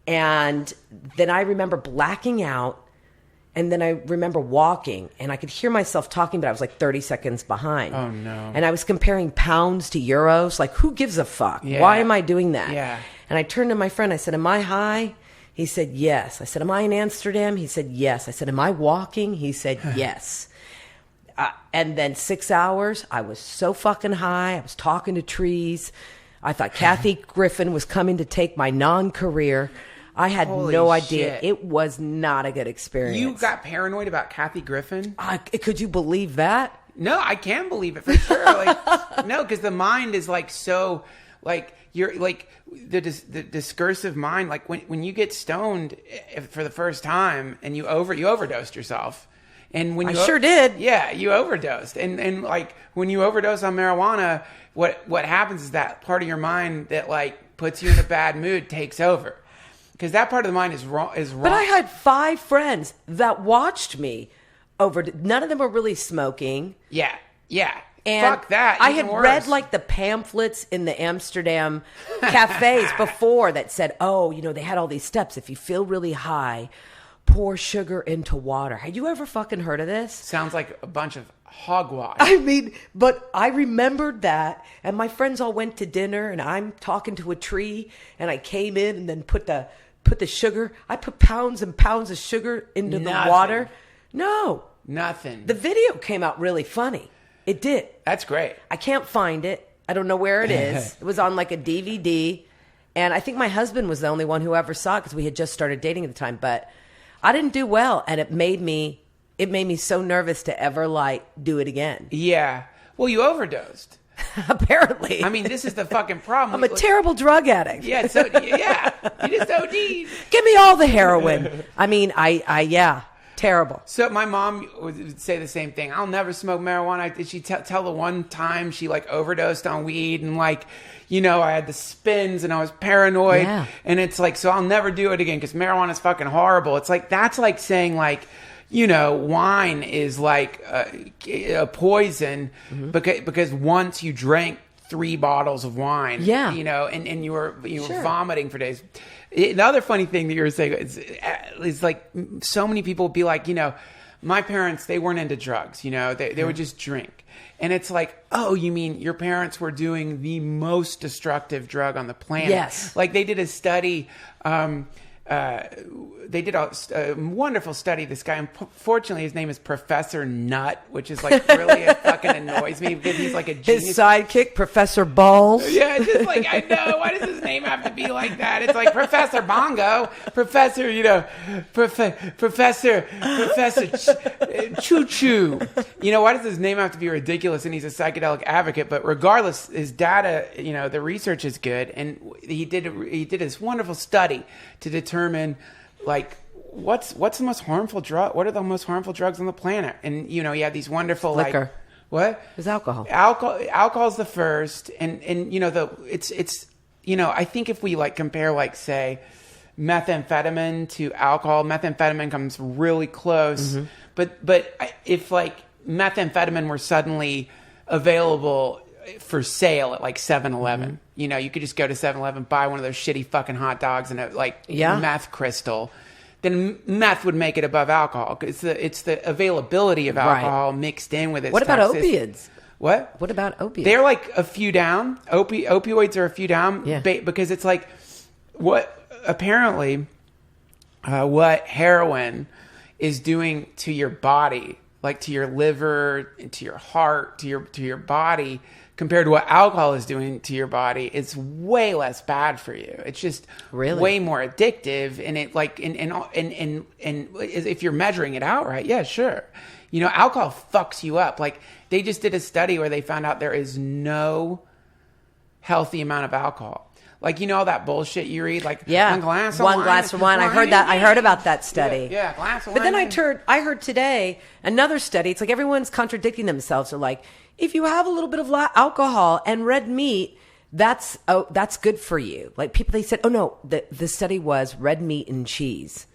And then I remember blacking out. And then I remember walking, and I could hear myself talking, but I was like 30 seconds behind. Oh, no. And I was comparing pounds to euros. Like, who gives a fuck? Yeah. Why am I doing that? Yeah. And I turned to my friend. I said, am I high? He said, yes. I said, am I in Amsterdam? He said, yes. I said, am I walking? He said, yes. And then 6 hours, I was so fucking high. I was talking to trees. I thought Kathy Griffin was coming to take my non-career. I had no idea. Shit. It was not a good experience. You got paranoid about Kathy Griffin? Could you believe that? No, I can believe it for sure. Like, no, because the mind is like so, like you're like the discursive mind. Like when you get stoned for the first time and you overdosed yourself, and when you sure did. Yeah, you overdosed, and like when you overdose on marijuana, what happens is that part of your mind that like puts you in a bad mood takes over. Because that part of the mind is wrong. But I had 5 friends that watched me none of them were really smoking. Yeah. And fuck that. I had read like the pamphlets in the Amsterdam cafes before that said, they had all these steps. If you feel really high, pour sugar into water. Had you ever fucking heard of this? Sounds like a bunch of hogwash. I mean, but I remembered that, and my friends all went to dinner, and I'm talking to a tree, and I came in and then put the put the sugar. I put pounds and pounds of sugar into the water. No. Nothing. The video came out really funny. It did. That's great. I can't find it. I don't know where it is. It was on like a DVD. And I think my husband was the only one who ever saw it because we had just started dating at the time. But I didn't do well. And it made me so nervous to ever like do it again. Yeah. Well, you overdosed. Apparently. I mean, this is the fucking problem. I'm a terrible drug addict. Yeah, so yeah, you just OD'd. Give me all the heroin. I mean, yeah, terrible. So my mom would say the same thing. I'll never smoke marijuana. Did she tell the one time she like overdosed on weed and like, you know, I had the spins and I was paranoid. Yeah. And it's like, so I'll never do it again because marijuana is fucking horrible. It's like, that's like saying like, you know, wine is like a poison because once you drank 3 bottles of wine, you know, and you were vomiting for days. The other funny thing that you were saying is like so many people would be like, you know, my parents, they weren't into drugs, you know, they would just drink. And it's like, oh, you mean your parents were doing the most destructive drug on the planet? Yes. Like they did a study, they did a wonderful study. This guy, unfortunately, his name is Professor Nut, which is like really it fucking annoys me because he's like a genius. His sidekick, Professor Balls. Yeah, it's just like I know. Why does his name have to be like that? It's like Professor Bongo, Professor, you know, Professor Choo Choo. You know, why does his name have to be ridiculous? And he's a psychedelic advocate, but regardless, his data, you know, the research is good, and he did this wonderful study to determine like what's the most harmful drug. What are the most harmful drugs on the planet? And you know, you have these wonderful Liquor. like what is alcohol. Alcohol's the first, and you know it's you know, I think if we like compare like say methamphetamine to alcohol, methamphetamine comes really close. But if like methamphetamine were suddenly available for sale at like 7-Eleven, you know, you could just go to 7-Eleven, buy one of those shitty fucking hot dogs and a like meth crystal. Then meth would make it above alcohol. It's the availability of alcohol mixed in with its What about toxicity. opiates? What about opiates? They're like a few down. Opioids are a few down. Yeah. Because it's like what apparently what heroin is doing to your body, like to your liver, to your heart, to your body, compared to what alcohol is doing to your body, it's way less bad for you. It's just way more addictive, and it like and if you're measuring it out right, yeah, sure. You know, alcohol fucks you up. Like they just did a study where they found out there is no healthy amount of alcohol. Like, you know, all that bullshit you read, like one glass of wine. I heard that. I heard about that study. Yeah, glass of wine. But then I heard today another study. It's like everyone's contradicting themselves. They're like, if you have a little bit of alcohol and red meat, that's good for you. Like people, they said, oh no, the study was red meat and cheese.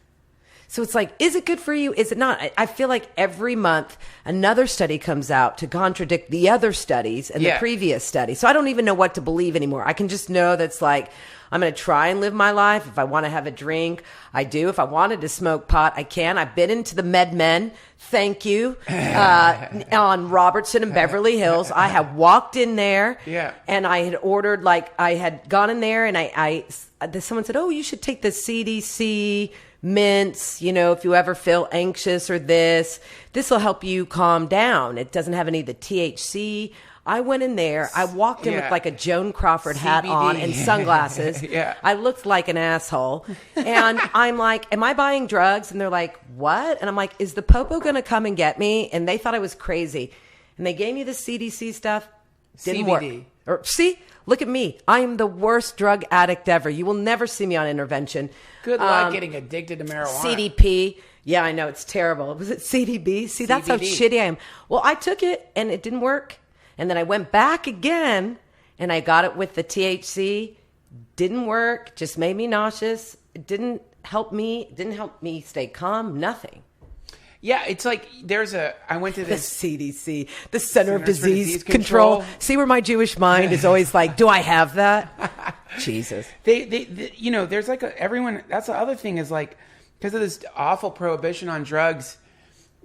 So it's like, is it good for you? Is it not? I feel like every month another study comes out to contradict the other studies and the previous study. So I don't even know what to believe anymore. I can just know that's like, I'm going to try and live my life. If I want to have a drink, I do. If I wanted to smoke pot, I can. I've been into the MedMen. Thank you. On Robertson and Beverly Hills. I have walked in there. Yeah. And I had ordered, like, I had gone in there and someone said, oh, you should take the CDC mints, you know, if you ever feel anxious or this will help you calm down. It doesn't have any of the THC. I went in there. I walked in with like a Joan Crawford hat CBD. on and sunglasses. I looked like an asshole. And I'm like, am I buying drugs? And they're like, what? And I'm like, is the popo going to come and get me? And they thought I was crazy. And they gave me the CDC stuff. Didn't CBD. work. See, look at me. I am the worst drug addict ever. You will never see me on intervention. Good luck getting addicted to marijuana. CDP. Yeah, I know. It's terrible. Was it CDB? See, that's how shitty I am. Well, I took it and it didn't work. And then I went back again and I got it with the THC. Didn't work. Just made me nauseous. It didn't help me. Didn't help me stay calm. Nothing. Yeah, it's like I went to this the CDC, the Center of Disease Control. See where my Jewish mind is always like, do I have that? Jesus. They you know, there's like everyone. That's the other thing is like, because of this awful prohibition on drugs,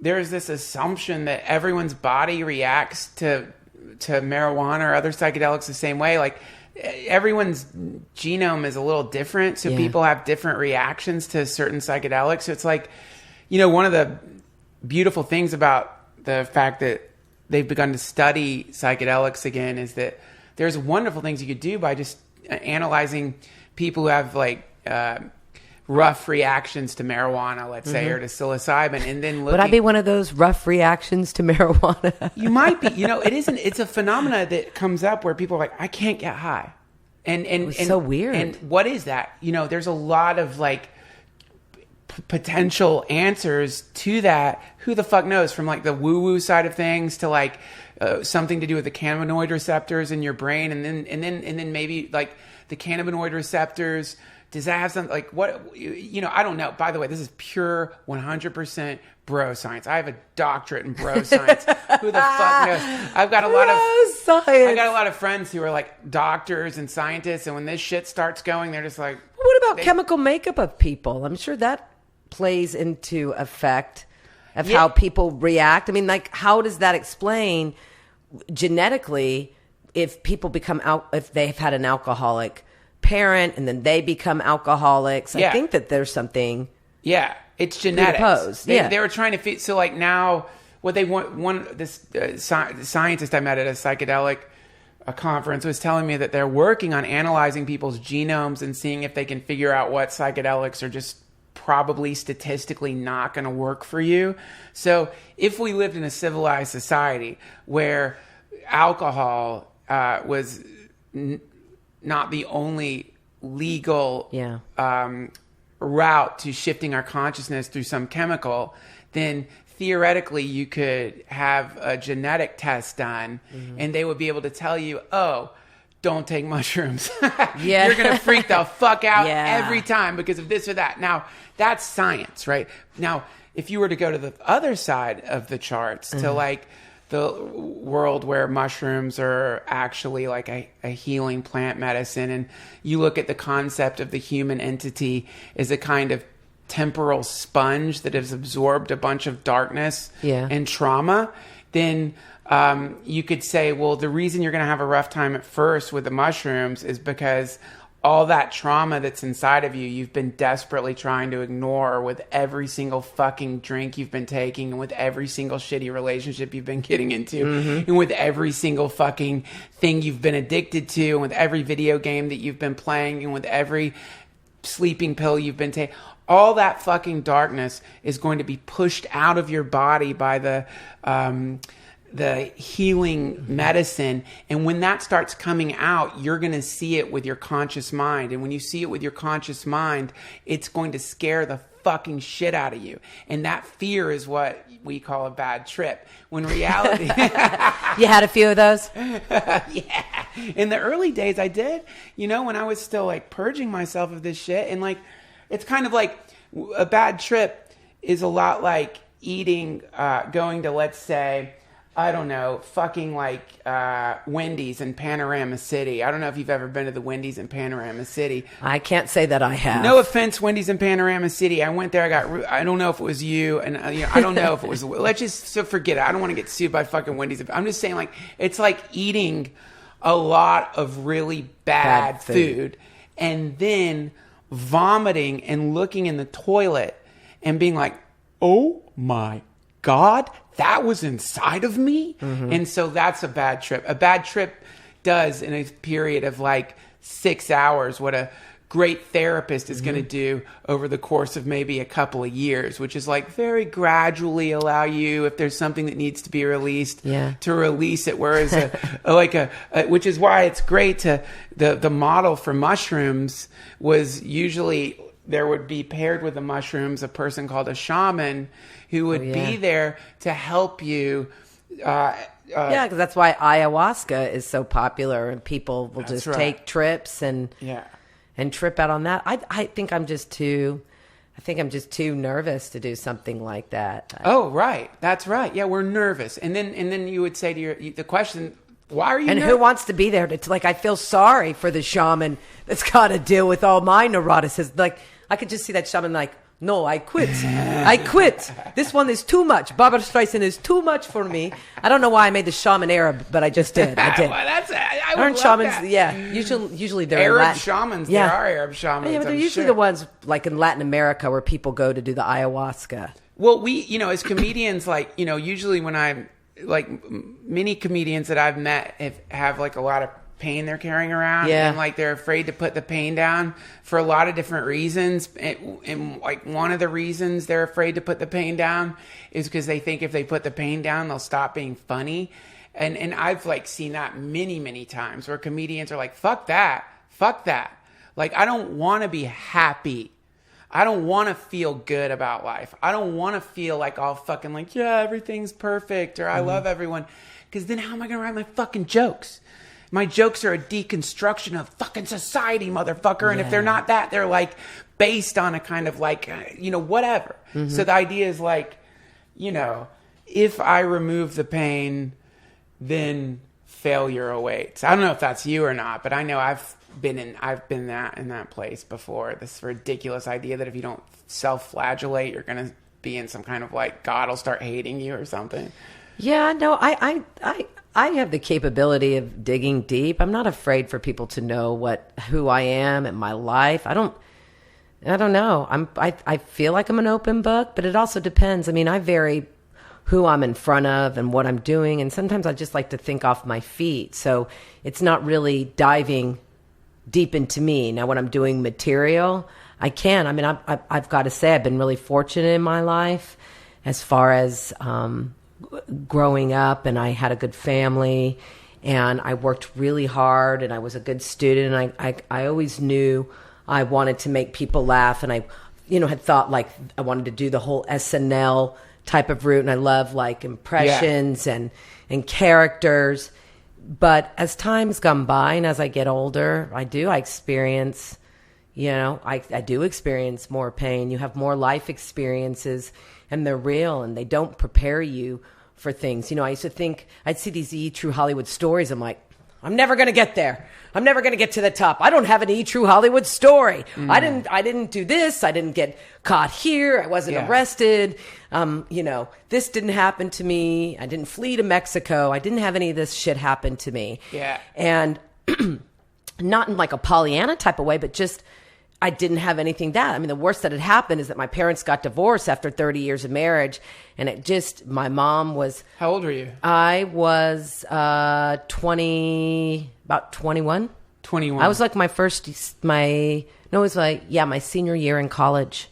there's this assumption that everyone's body reacts to marijuana or other psychedelics the same way. Like everyone's genome is a little different. So people have different reactions to certain psychedelics. So it's like, one of the beautiful things about the fact that they've begun to study psychedelics again is that there's wonderful things you could do by just analyzing people who have like rough reactions to marijuana, let's say, or to psilocybin, and then Would I be one of those rough reactions to marijuana? You might be. It's a phenomena that comes up where people are like, I can't get high. And so weird. And what is that? There's a lot of like potential answers to that. Who the fuck knows? From like the woo-woo side of things to like something to do with the cannabinoid receptors in your brain, and then maybe like the cannabinoid receptors. Does that have something like what? I don't know. By the way, this is pure 100% bro science. I have a doctorate in bro science. Who the fuck knows? I've got a lot of science. I got a lot of friends who are like doctors and scientists, and when this shit starts going, they're just like, what about chemical makeup of people? I'm sure that plays into effect of how people react. I mean, like, how does that explain genetically if people if they've had an alcoholic parent and then they become alcoholics? I think that there's something. Yeah, it's genetics. Predisposed. They were trying to fit. So like now, what they want, this scientist I met at a psychedelic conference was telling me that they're working on analyzing people's genomes and seeing if they can figure out what psychedelics are just probably statistically not going to work for you. So if we lived in a civilized society where alcohol was not the only legal route to shifting our consciousness through some chemical, then theoretically you could have a genetic test done and they would be able to tell you, oh, don't take mushrooms. You're going to freak the fuck out every time because of this or that. Now, that's science, right? Now, if you were to go to the other side of the charts to like the world where mushrooms are actually like a healing plant medicine, and you look at the concept of the human entity as a kind of temporal sponge that has absorbed a bunch of darkness and trauma, then you could say, well, the reason you're going to have a rough time at first with the mushrooms is because all that trauma that's inside of you, you've been desperately trying to ignore with every single fucking drink you've been taking, and with every single shitty relationship you've been getting into, and with every single fucking thing you've been addicted to, and with every video game that you've been playing, and with every sleeping pill you've been taking. All that fucking darkness is going to be pushed out of your body by the healing medicine. And when that starts coming out, you're going to see it with your conscious mind. And when you see it with your conscious mind, it's going to scare the fucking shit out of you. And that fear is what we call a bad trip. When reality... You had a few of those? Yeah. In the early days, I did. When I was still like purging myself of this shit. And like, it's kind of like a bad trip is a lot like eating, going to, let's say... I don't know, fucking like Wendy's in Panorama City. I don't know if you've ever been to the Wendy's in Panorama City. I can't say that I have. No offense, Wendy's in Panorama City. I went there. I don't know if it was you, and I don't know if it was. Let's just forget it. I don't want to get sued by fucking Wendy's. I'm just saying, like, it's like eating a lot of really bad food and then vomiting and looking in the toilet and being like, oh my God, that was inside of me. And so that's a bad trip. A bad trip does, in a period of like 6 hours, what a great therapist is going to do over the course of maybe a couple of years, which is like very gradually allow you, if there's something that needs to be released, to release it. Whereas which is why it's great to the model for mushrooms was usually there would be paired with the mushrooms a person called a shaman who would be there to help you. Because that's why ayahuasca is so popular, and people will just take trips and trip out on that. I think I'm just too nervous to do something like that. Oh, right. That's right. Yeah, we're nervous. And then you would say to the question, why are you nervous? Who wants to be there to like, I feel sorry for the shaman that's got to deal with all my neuroticism. Like, I could just see that shaman like, No, I quit. I quit. This one is too much. Barbara Streisand is too much for me. I don't know why I made the shaman Arab, but I just did. I did. Well, I would Aren't love shamans? that. Yeah, usually they're Arab Latin. shamans. Yeah. There are Arab shamans. Yeah, but they're I'm usually sure. the ones like in Latin America where people go to do the ayahuasca. Well, we, as comedians, usually when I'm many comedians that I've met have like a lot of pain they're carrying around, Yeah. and like they're afraid to put the pain down for a lot of different reasons. And like one of the reasons they're afraid to put the pain down is because they think if they put the pain down, they'll stop being funny. And I've like seen that many times where comedians are like, fuck that. Like, I don't want to be happy. I don't want to feel good about life. I don't want to feel like all fucking like, yeah, everything's perfect or I love everyone. Because then how am I going to write my fucking jokes? My jokes are a deconstruction of fucking society, motherfucker. And if they're not that, they're like based on a kind of like, whatever. So the idea is like, if I remove the pain, then failure awaits. I don't know if that's you or not, but I know I've been in that place before. This ridiculous idea that if you don't self-flagellate, you're going to be in some kind of like God will start hating you or something. Yeah, no, I have the capability of digging deep. I'm not afraid for people to know who I am in my life. I don't know. I feel like I'm an open book, but it also depends. I mean, I vary who I'm in front of and what I'm doing, and sometimes I just like to think off my feet. So it's not really diving deep into me. Now, when I'm doing material, I can. I mean, I've got to say, I've been really fortunate in my life as far as growing up, and I had a good family, and I worked really hard, and I was a good student, and I always knew I wanted to make people laugh, and I had thought like I wanted to do the whole SNL type of route, and I love like impressions and characters. But as time's gone by and as I get older, I experience, I do experience more pain. You have more life experiences, and they're real, and they don't prepare you for things. I used to think I'd see these True Hollywood stories. I'm like, I'm never going to get there. I'm never going to get to the top. I don't have an True Hollywood story. I didn't do this. I didn't get caught here. I wasn't arrested. This didn't happen to me. I didn't flee to Mexico. I didn't have any of this shit happen to me. Yeah. And not in like a Pollyanna type of way, but just I didn't have anything that. I mean, the worst that had happened is that my parents got divorced after 30 years of marriage. And my mom was... How old were you? I was about 21. 21. I was like my senior year in college.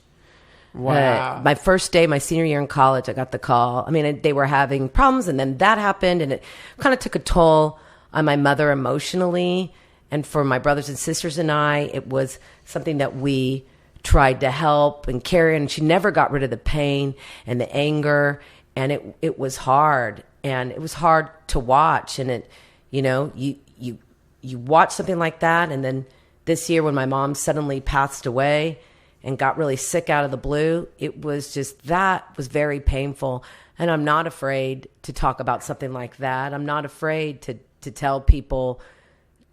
Wow. My first day, my senior year in college, I got the call. I mean, they were having problems, and then that happened, and it kind of took a toll on my mother emotionally. And for my brothers and sisters and I, it was something that we tried to help and carry, and she never got rid of the pain and the anger, and it was hard, and it was hard to watch. And you watch something like that, and then this year when my mom suddenly passed away and got really sick out of the blue, it was very painful. And I'm not afraid to talk about something like that. I'm not afraid to tell people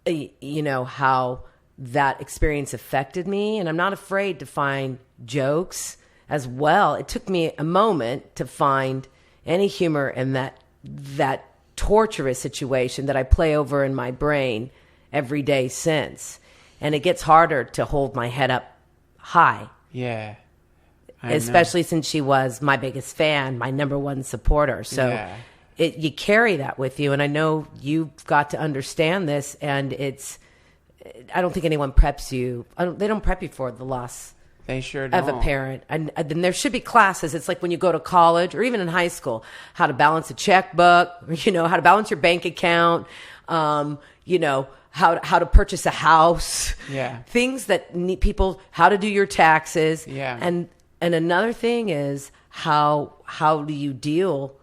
how that experience affected me, and I'm not afraid to find jokes as well. It took me a moment to find any humor in that torturous situation that I play over in my brain every day since. And it gets harder to hold my head up high. Yeah. Especially since she was my biggest fan, my number one supporter. So you carry that with you. And I know you've got to understand this, and I don't think anyone preps you. They don't prep you for the loss They sure of a parent. And then there should be classes. It's like when you go to college or even in high school, how to balance a checkbook, how to balance your bank account, how to purchase a house. Yeah. Things that need people, how to do your taxes. Yeah. And another thing is how do you deal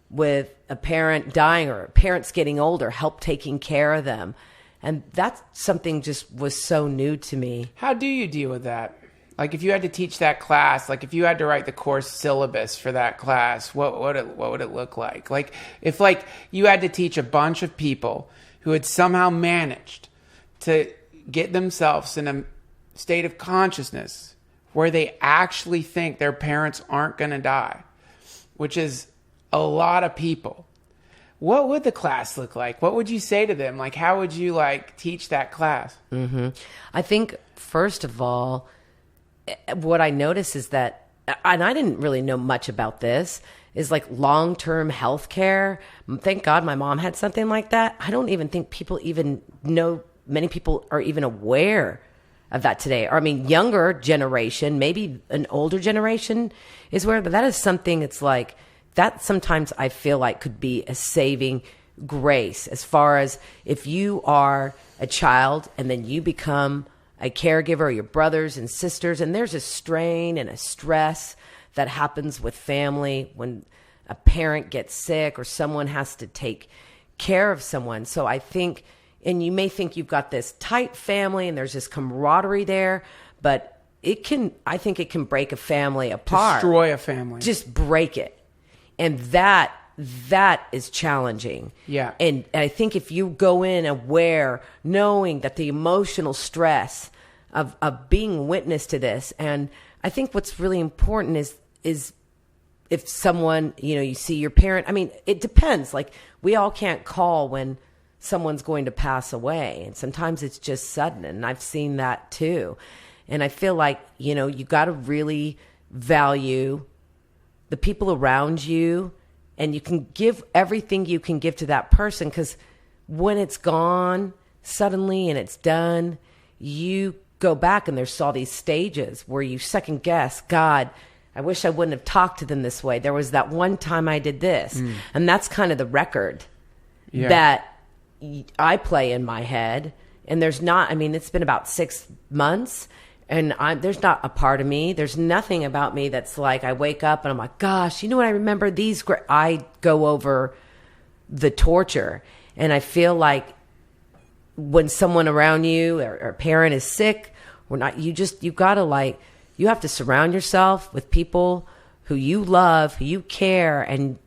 with a parent dying or parents getting older, help taking care of them. And that's something just was so new to me. How do you deal with that? Like if you had to teach that class, like if you had to write the course syllabus for that class, what would it look like? Like if like you had to teach a bunch of people who had somehow managed to get themselves in a state of consciousness where they actually think their parents aren't going to die, which is a lot of people. What would the class look like? What would you say to them? Like, how would you like teach that class? Mm-hmm. I think, first of all, what I notice is that, and I didn't really know much about this, is like long-term health care. Thank God my mom had something like that. I don't even think people even know, many people are even aware of that today. Or, I mean, younger generation, maybe an older generation is aware, but that is something, it's like, that sometimes I feel like could be a saving grace, as far as if you are a child and then you become a caregiver, or your brothers and sisters, and there's a strain and a stress that happens with family when a parent gets sick or someone has to take care of someone. So I think, and you may think you've got this tight family and there's this camaraderie there, but I think it can break a family apart. Destroy a family. Just break it. And that is challenging. Yeah. And I think if you go in aware, knowing that the emotional stress of being witness to this, and I think what's really important is if someone, you see your parent, I mean, it depends. Like, we all can't call when someone's going to pass away. And sometimes it's just sudden. And I've seen that too. And I feel like, you got to really value the people around you, and you can give everything you can give to that person, because when it's gone suddenly and it's done, you go back and there's all these stages where you second guess, God, I wish I wouldn't have talked to them this way. There was that one time I did this. And that's kind of the record that I play in my head. And there's not, I mean, it's been about 6 months, and there's not a part of me. There's nothing about me that's like, I wake up and I'm like, gosh, you know what? I remember these. I go over the torture. And I feel like when someone around you or a parent is sick or not, you gotta you have to surround yourself with people who you love, who you care, and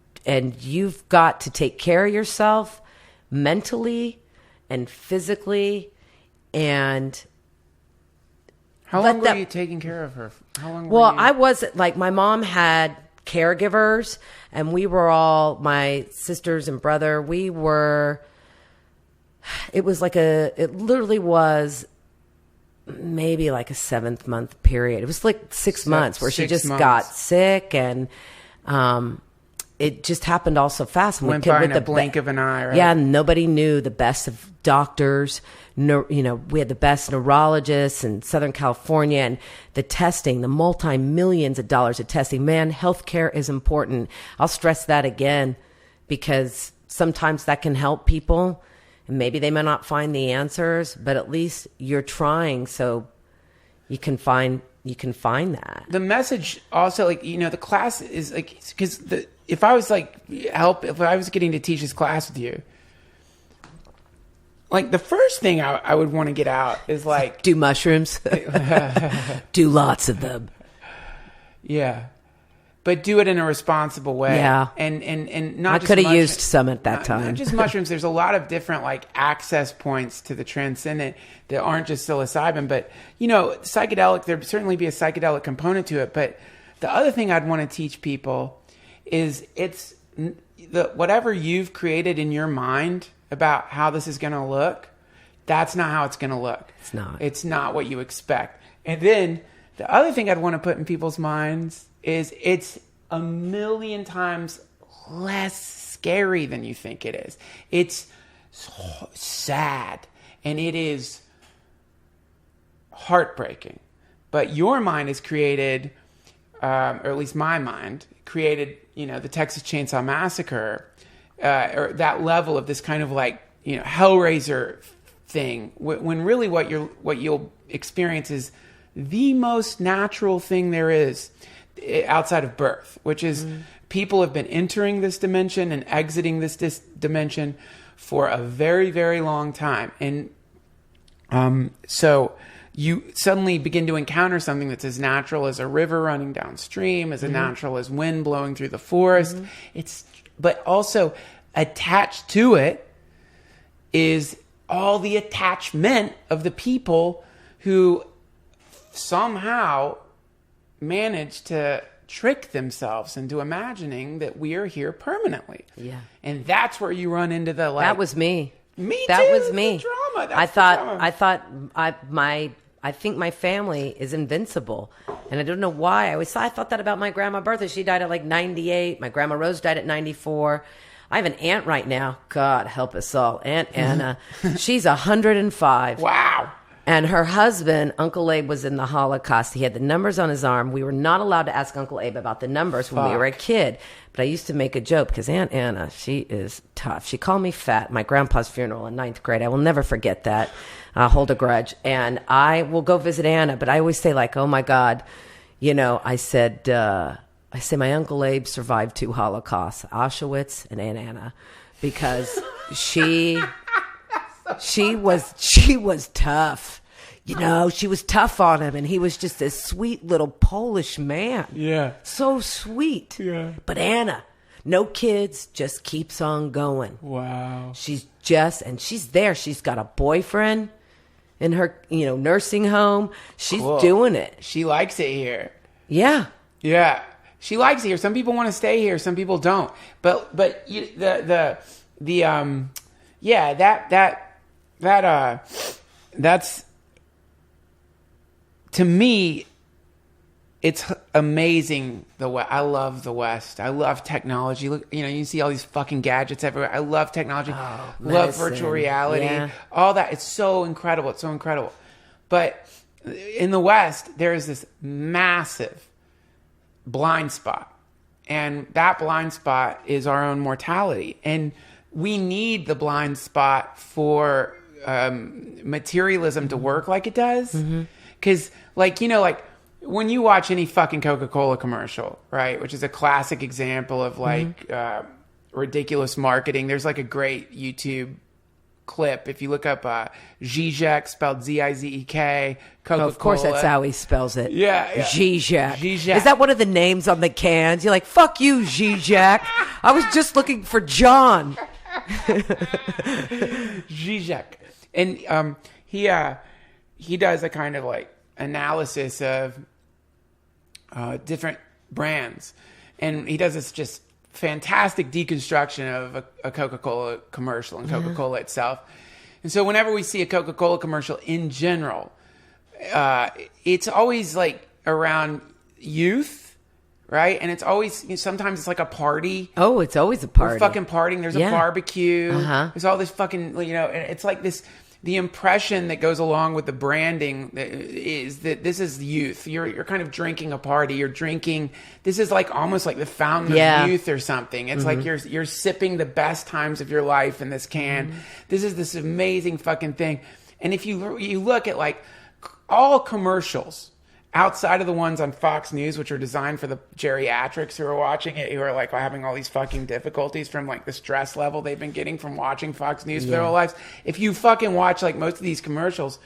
you've got to take care of yourself mentally and physically. And how long were you taking care of her? How long were well, you? I was like, my mom had caregivers, and we were all, my sisters and brother, it literally was maybe like a 7-month period. It was like 6 months where she just got sick, and it just happened all so fast. And went by in a blink of an eye, right? Yeah, nobody knew the best of doctors. We had the best neurologists in Southern California, and the testing, the multi-millions of dollars of testing. Man, healthcare is important. I'll stress that again, because sometimes that can help people, and maybe they may not find the answers, but at least you're trying, so you can find that. The message also, the class is like, because if I was if I was getting to teach this class with you, like, the first thing I would want to get out is like, do mushrooms. Do lots of them. Yeah. But do it in a responsible way. Yeah. And not I just could have used some at that time. Not just mushrooms. There's a lot of different access points to the transcendent that aren't just psilocybin. But, psychedelic, there'd certainly be a psychedelic component to it. But the other thing I'd want to teach people is whatever you've created in your mind about how this is going to look, that's not how it's going to look. It's not. It's not what you expect. And then the other thing I'd want to put in people's minds is it's 1,000,000 times less scary than you think it is. It's so sad, and it is heartbreaking. But your mind is created, or at least my mind, created, the Texas Chainsaw Massacre, or that level of this kind of Hellraiser thing, when really what you'll experience is the most natural thing there is outside of birth, which is people have been entering this dimension and exiting this dimension for a very, very long time. And so you suddenly begin to encounter something that's as natural as a river running downstream, as natural as wind blowing through the forest. But also attached to it is all the attachment of the people who somehow manage to trick themselves into imagining that we are here permanently. Yeah. And that's where you run into the like. That was me. Me That too. was That's me. the drama. That's I the thought drama. I think my family is invincible, and I don't know why. I thought that about my grandma Bertha. She died at like 98. My grandma Rose died at 94. I have an aunt right now. God help us all, Aunt Anna. She's 105. Wow. And her husband, Uncle Abe, was in the Holocaust. He had the numbers on his arm. We were not allowed to ask Uncle Abe about the numbers when we were a kid. But I used to make a joke because Aunt Anna, she is tough. She called me fat at my grandpa's funeral in 9th grade. I will never forget that. I'll hold a grudge. And I will go visit Anna. But I always say like, oh, my God. You know, I said my Uncle Abe survived 2 Holocausts, Auschwitz and Aunt Anna, because she was tough. You know, she was tough on him, and he was just this sweet little Polish man. Yeah. So sweet. Yeah. But Anna, no kids, just keeps on going. Wow. She's there. She's got a boyfriend in her, nursing home. She's Cool. doing it. She likes it here. Yeah. Yeah. She likes it here. Some people want to stay here. Some people don't. But that's to me, it's amazing. I love the West. I love technology. Look, you see all these fucking gadgets everywhere. I love technology. Love medicine. virtual reality. Yeah. All that. It's so incredible. It's so incredible. But in the West, there is this massive blind spot. And that blind spot is our own mortality. And we need the blind spot for materialism to work like it does. Because, when you watch any fucking Coca-Cola commercial, right, which is a classic example of, ridiculous marketing. There's, a great YouTube clip. If you look up Zizek, spelled Zizek, Coca-Cola. Oh, of course, that's how he spells it. Yeah. Zizek. Zizek. Is that one of the names on the cans? You're like, fuck you, Zizek. I was just looking for John. Zizek. And he does a kind of analysis of different brands, and he does this just fantastic deconstruction of a Coca-Cola commercial and Coca-Cola itself. And so whenever we see a Coca-Cola commercial in general, it's always around youth, right? And it's always, sometimes it's like a party. Oh, it's always a party. We're fucking partying. There's a barbecue. Uh-huh. There's all this fucking, and it's like this. The impression that goes along with the branding is that this is youth. You're kind of drinking a party. You're drinking. This is almost like the fountain of youth or something. It's like you're sipping the best times of your life in this can. This is this amazing fucking thing. And if you look at all commercials outside of the ones on Fox News, which are designed for the geriatrics who are watching it, who are having all these fucking difficulties from the stress level they've been getting from watching Fox News for their whole lives. If you fucking watch most of these commercials,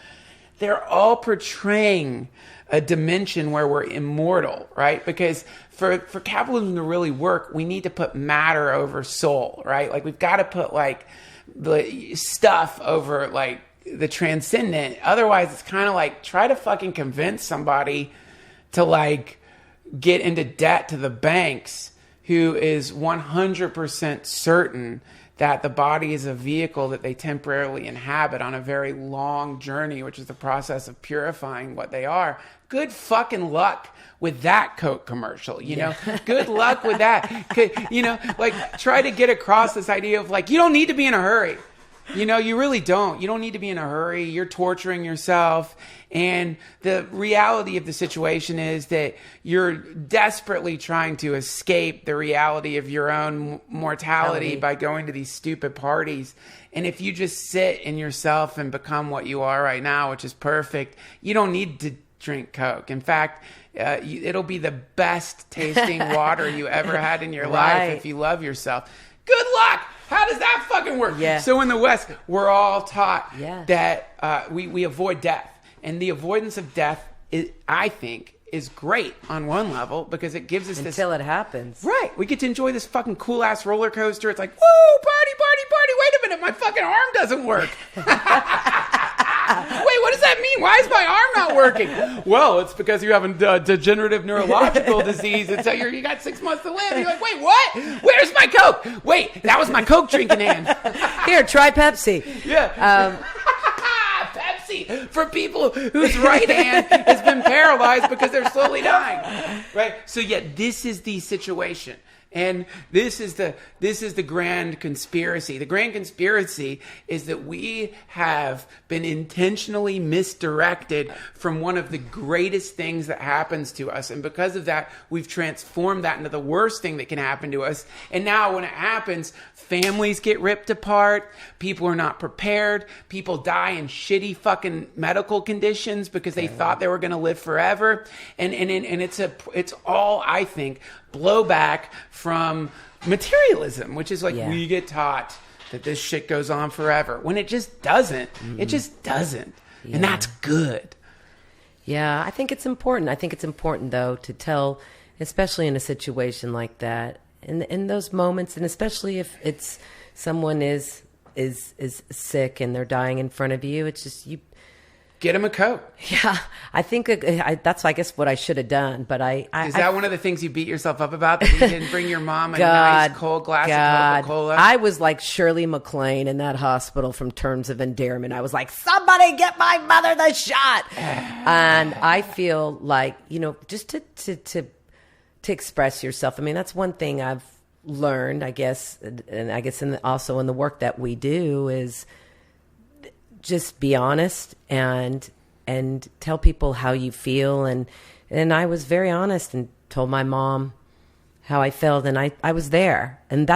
they're all portraying a dimension where we're immortal, right? Because for capitalism to really work, we need to put matter over soul, right? We've got to put the stuff over the transcendent. Otherwise, it's kind of try to fucking convince somebody to get into debt to the banks who is 100% certain that the body is a vehicle that they temporarily inhabit on a very long journey, which is the process of purifying what they are. Good fucking luck with that Coke commercial, you know? Good luck with that. Try to get across this idea of you don't need to be in a hurry. You really don't. You don't need to be in a hurry. You're torturing yourself. And the reality of the situation is that you're desperately trying to escape the reality of your own mortality by going to these stupid parties. And if you just sit in yourself and become what you are right now, which is perfect, you don't need to drink Coke. In fact, it'll be the best tasting water you ever had in your life if you love yourself. Good luck. How does that fucking work? Yeah. So in the West, we're all taught that we avoid death. And the avoidance of death, I think, is great on one level because it gives us until it happens. Right. We get to enjoy this fucking cool-ass roller coaster. It's like, woo, party, party, party. Wait a minute, my fucking arm doesn't work. Wait, what does that mean? mean? Why is my arm not working? Well, it's because you have a degenerative neurological disease, and so you got 6 months to live. And you're like, wait, what? Where's my Coke? Wait, that was my Coke drinking hand. Here, try Pepsi. Yeah. Pepsi for people whose right hand has been paralyzed because they're slowly dying. Right? So this is the situation. And this is the grand conspiracy. The grand conspiracy is that we have been intentionally misdirected from one of the greatest things that happens to us. And because of that, we've transformed that into the worst thing that can happen to us. And now when it happens, families get ripped apart. People are not prepared. People die in shitty fucking medical conditions because they thought they were going to live forever. And it's all, I think, blowback from materialism, which is like we get taught that this shit goes on forever when it just doesn't. It just doesn't. And that's good. Yeah, I think it's important. I think it's important, though, to tell, especially in a situation like that, in those moments, and especially if it's someone is sick and they're dying in front of you, it's just you. Get him a Coke. Yeah, I think that's, I guess, what I should have done. But is that one of the things you beat yourself up about, that you didn't bring your mom a nice cold glass of Coca-Cola? I was like Shirley MacLaine in that hospital from Terms of Endearment. I was like, somebody get my mother the shot. And I feel like, just to express yourself. I mean, that's one thing I've learned, I guess, and I guess also in the work that we do is just be honest and tell people how you feel. And I was very honest and told my mom how I felt, and I was there. And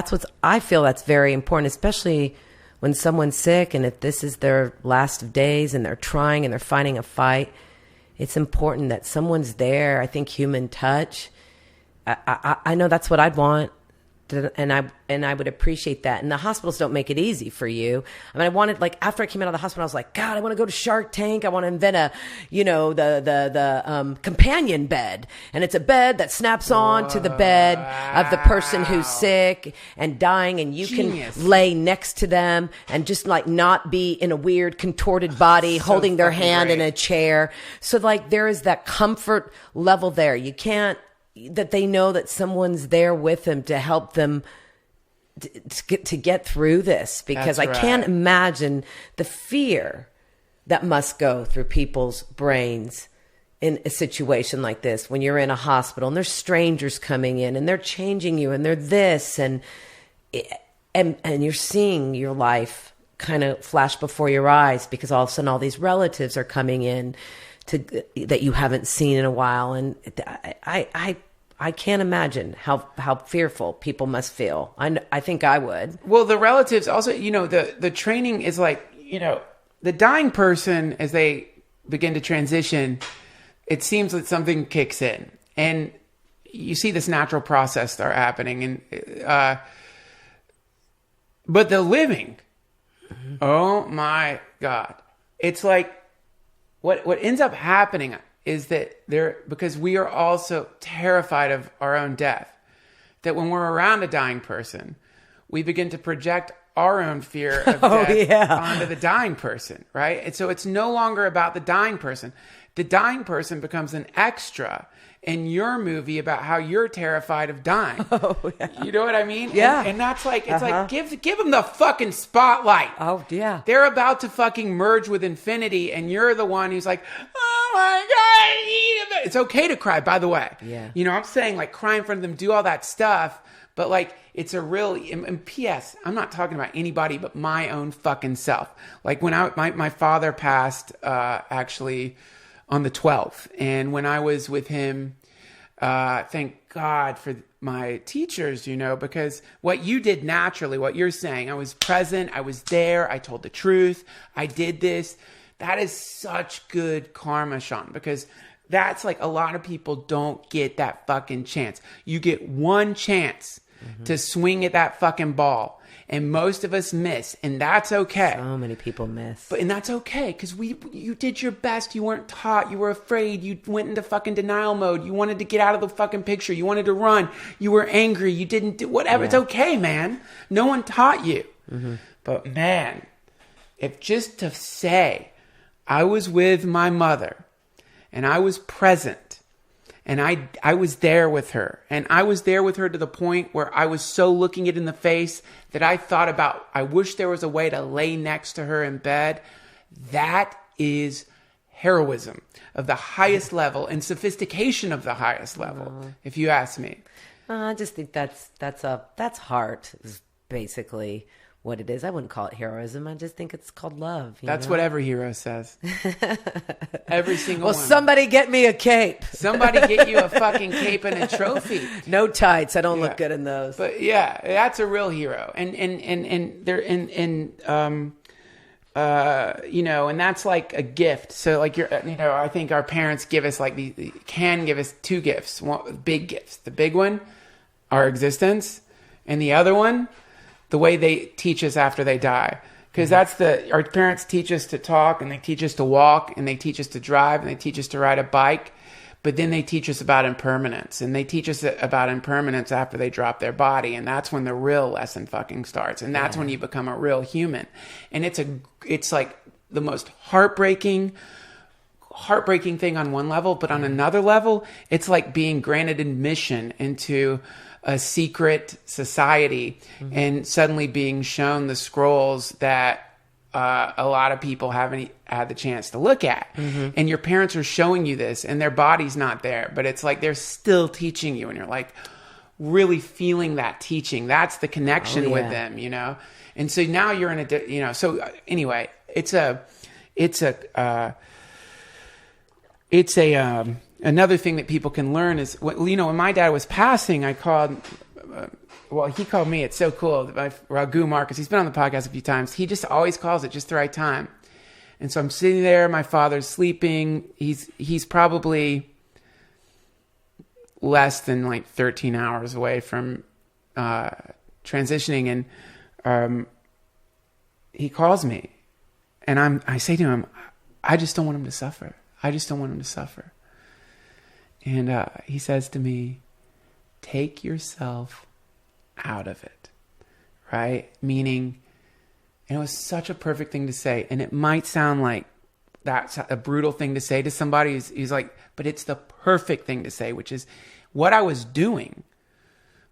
I feel that's very important, especially when someone's sick and if this is their last of days and they're trying and they're fighting a fight. It's important that someone's there. I think human touch. I know that's what I'd want. And I would appreciate that. And the hospitals don't make it easy for you. I mean, I wanted, like, after I came out of the hospital, I was like, God, I want to go to Shark Tank. I want to invent the companion bed. And it's a bed that snaps on to the bed of the person who's sick and dying. And you can lay next to them and just like not be in a weird contorted body, holding their hand in a chair. So like there is that comfort level there. You can't, that they know that someone's there with them to help them to get through this, because I can't imagine the fear that must go through people's brains in a situation like this, when you're in a hospital and there's strangers coming in and they're changing you and they're this and you're seeing your life kind of flash before your eyes, because all of a sudden all these relatives are coming in that you haven't seen in a while. And I can't imagine how fearful people must feel. I think I would. Well, the relatives also, the training is like, the dying person, as they begin to transition, it seems that something kicks in and you see this natural process start happening. And, but the living, oh my God, it's like what ends up happening is that because we are also terrified of our own death, that when we're around a dying person, we begin to project our own fear of death onto the dying person, right? And so it's no longer about the dying person. The dying person becomes an extra in your movie about how you're terrified of dying. Oh, yeah. You know what I mean? Yeah. And that's like, it's like, give them the fucking spotlight. Oh, yeah. They're about to fucking merge with infinity, and you're the one who's like, oh my God. It's okay to cry, by the way. Yeah. I'm saying, like, cry in front of them, do all that stuff, but like, it's a real, and P.S., I'm not talking about anybody but my own fucking self. Like when my father passed, actually, on the 12th. And when I was with him, thank God for my teachers, because what you did naturally, what you're saying, I was present, I was there, I told the truth, I did this. That is such good karma, Shawn, because that's like a lot of people don't get that fucking chance. You get one chance to swing at that fucking ball. And most of us miss, and that's okay. So many people miss. And that's okay, because you did your best. You weren't taught. You were afraid. You went into fucking denial mode. You wanted to get out of the fucking picture. You wanted to run. You were angry. You didn't do whatever. Yeah. It's okay, man. No one taught you. But man, if just to say, I was with my mother and I was present and I was there with her, and I was there with her to the point where I was so looking it in the face that I thought about, I wish there was a way to lay next to her in bed. That is heroism of the highest level and sophistication of the highest level, if you ask me. I just think that's heart is basically what it is. I wouldn't call it heroism. I just think it's called love. That's what every hero says. Every single one. Well, somebody get me a cape. Somebody get you a fucking cape and a trophy. No tights. I don't look good in those. But yeah, that's a real hero. And they're you know, and that's like a gift. So like I think our parents give us can give us two gifts, big gifts. The big one, our existence, and the other one, the way they teach us after they die. Because our parents teach us to talk, and they teach us to walk, and they teach us to drive, and they teach us to ride a bike. But then they teach us about impermanence, and they teach us about impermanence after they drop their body. And that's when the real lesson fucking starts. And that's when you become a real human. And it's like the most heartbreaking thing on one level, but on another level, it's like being granted admission into a secret society and suddenly being shown the scrolls that a lot of people haven't had the chance to look at. And your parents are showing you this, and their body's not there, but it's like they're still teaching you, and you're like really feeling that teaching. That's the connection with them, you know? And so now you're in so anyway, it's another thing that people can learn is, when my dad was passing, I called, he called me. It's so cool. Raghu Marcus, he's been on the podcast a few times. He just always calls it just the right time. And so I'm sitting there, my father's sleeping. He's probably less than like 13 hours away from transitioning. And he calls me, and I say to him, I just don't want him to suffer. I just don't want him to suffer. And he says to me, take yourself out of it, right? Meaning, and it was such a perfect thing to say. And it might sound like that's a brutal thing to say to somebody. He's like, but it's the perfect thing to say, which is what I was doing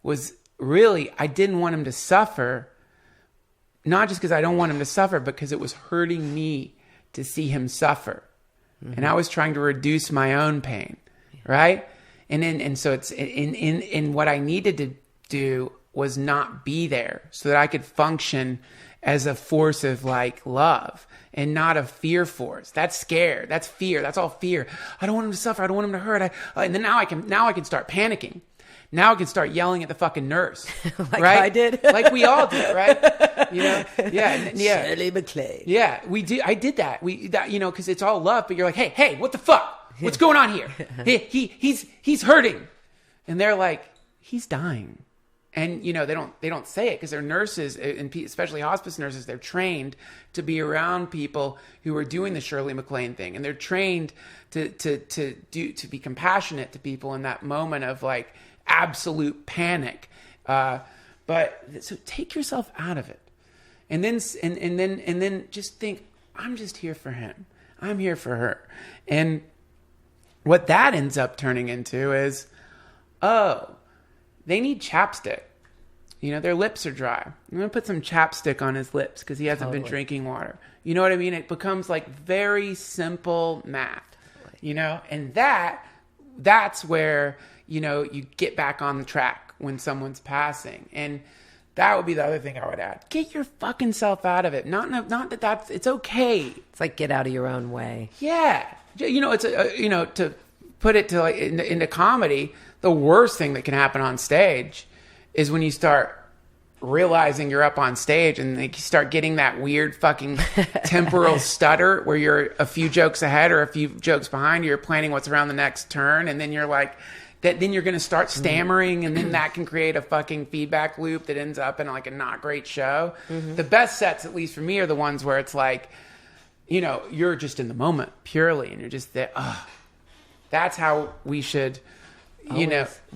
was really, I didn't want him to suffer, not just because I don't want him to suffer, but because it was hurting me to see him suffer. And I was trying to reduce my own pain. Right. And so it's in what I needed to do was not be there so that I could function as a force of like love and not a fear force. That's scare. That's fear. That's all fear. I don't want him to suffer. I don't want him to hurt. And then now I can start panicking. Now I can start yelling at the fucking nurse. Like right? I did. Like we all did, right? You know? Yeah. Shirley MacLaine. Yeah, we did. I did that. Because it's all love, but you're like, hey, what the fuck? What's going on here? He's hurting. And they're like, he's dying. And, they don't say it because they're nurses, and especially hospice nurses. They're trained to be around people who are doing the Shirley MacLaine thing. And they're trained to be compassionate to people in that moment of like absolute panic. But so take yourself out of it. And then just think, I'm just here for him. I'm here for her. And what that ends up turning into is, they need chapstick. Their lips are dry. I'm going to put some chapstick on his lips because he hasn't been drinking water. You know what I mean? It becomes like very simple math, and that's where, you get back on the track when someone's passing. And that would be the other thing I would add. Get your fucking self out of it. Not that it's okay. It's like get out of your own way. Yeah. It's to put it to like into comedy, the worst thing that can happen on stage is when you start realizing you're up on stage and you start getting that weird fucking temporal stutter where you're a few jokes ahead or a few jokes behind. You're planning what's around the next turn, and then you're like, then you're going to start stammering, and then that can create a fucking feedback loop that ends up in like a not great show. The best sets, at least for me, are the ones where it's like, you're just in the moment purely, and you're just there. That's how we should,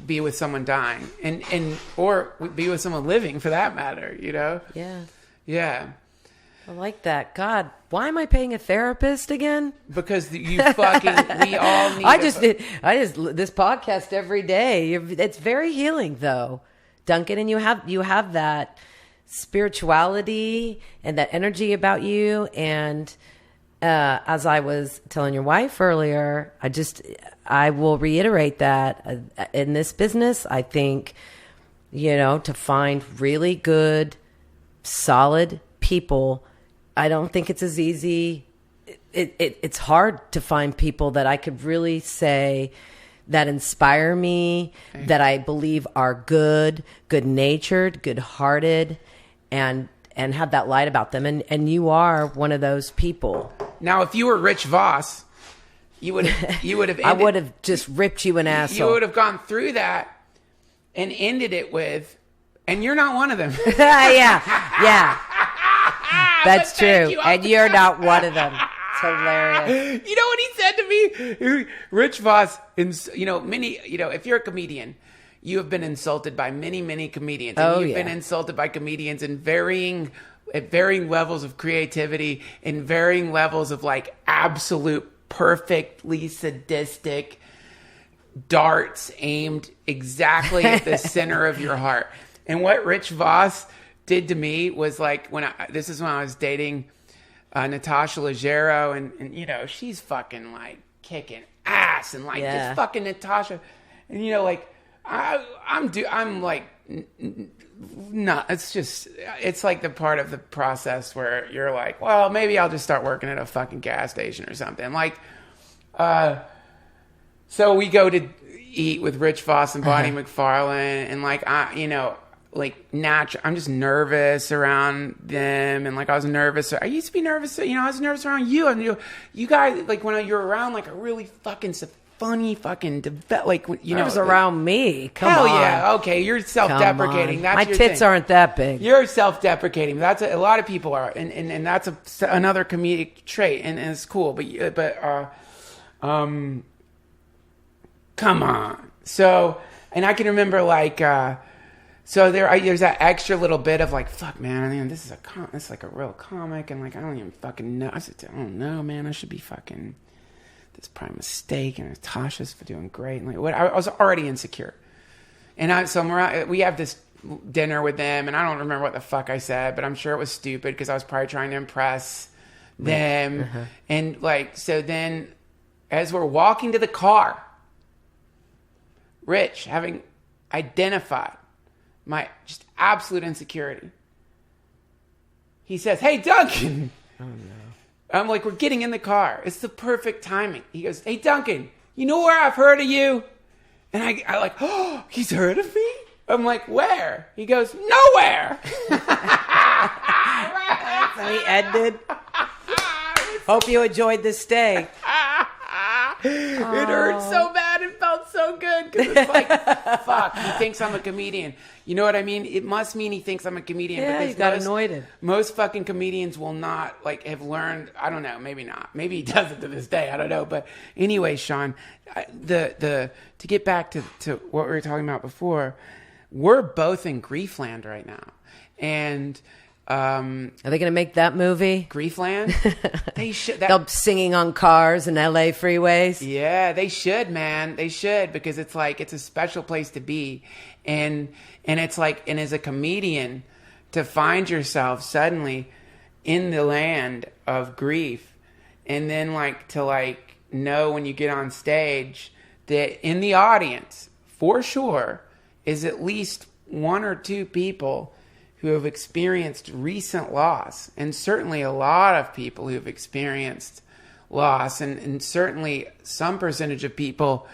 be with someone dying, and or be with someone living for that matter. Yeah. Yeah. I like that. God, why am I paying a therapist again? Because you fucking, we all need. I just this podcast every day. It's very healing, though, Duncan, and you have that spirituality and that energy about you. And as I was telling your wife earlier, I will reiterate that in this business, I think, to find really good, solid people, I don't think it's as easy. It's hard to find people that I could really say that inspire me, that I believe are good-natured, good-hearted, and have that light about them. And you are one of those people. Now, if you were Rich Voss, you would have. I would have just ripped you an asshole. You would have gone through that and ended it with, and you're not one of them. Yeah. That's true. And you're not one of them. It's hilarious. You know what he said to me? Rich Voss, if you're a comedian, you have been insulted by many, many comedians. And you've been insulted by comedians at varying levels of creativity, in varying levels of like absolute perfectly sadistic darts aimed exactly at the center of your heart. And what Rich Voss did to me was like, this is when I was dating Natasha Leggero, and she's fucking like kicking ass, and like this fucking Natasha, and I'm like, no, it's like the part of the process where you're like, well, maybe I'll just start working at a fucking gas station or something. Like, so we go to eat with Rich Voss and Bonnie McFarlane, and like, I'm just nervous around them, and like I was nervous. I used to be nervous, I was nervous around you, and you guys, like when you're around, like a really fucking funny fucking It was around me. Come hell on. Yeah, okay, you're self-deprecating. That's my your tits thing. aren't that big. You're self-deprecating. That's a lot of people are, and that's another comedic trait, and it's cool. But come on. So, and I can remember like. So there's that extra little bit of like, fuck, man, I mean, this is like a real comic, and like I don't even fucking know. I don't know, man. I should be fucking. This is probably a mistake, and Tasha's doing great. And like, I was already insecure, and we have this dinner with them, and I don't remember what the fuck I said, but I'm sure it was stupid because I was probably trying to impress them, and like so. Then, as we're walking to the car, Rich, having identified my just absolute insecurity, he says, "Hey, Duncan." Oh, no. I'm like, we're getting in the car. It's the perfect timing. He goes, "Hey, Duncan, you know where I've heard of you?" And I like, oh, he's heard of me? I'm like, where? He goes, "Nowhere." So he ended. Hope you enjoyed this stay. It hurt so bad. It felt so good because it's like, fuck, he thinks I'm a comedian. You know what I mean? It must mean he thinks I'm a comedian. Yeah, he got annoyed. Most fucking comedians will not like have learned. I don't know. Maybe not. Maybe he does it to this day. I don't know. But anyway, Shawn, to get back to what we were talking about before, we're both in Griefland right now, and. Are they going to make that movie? Griefland? They should. They'll singing on cars in LA freeways. Yeah, they should, man. They should, because it's like it's a special place to be, and it's like, and as a comedian, to find yourself suddenly in the land of grief, and then like to like know when you get on stage that in the audience, for sure, is at least one or two people who have experienced recent loss, and certainly a lot of people who have experienced loss, and certainly some percentage of people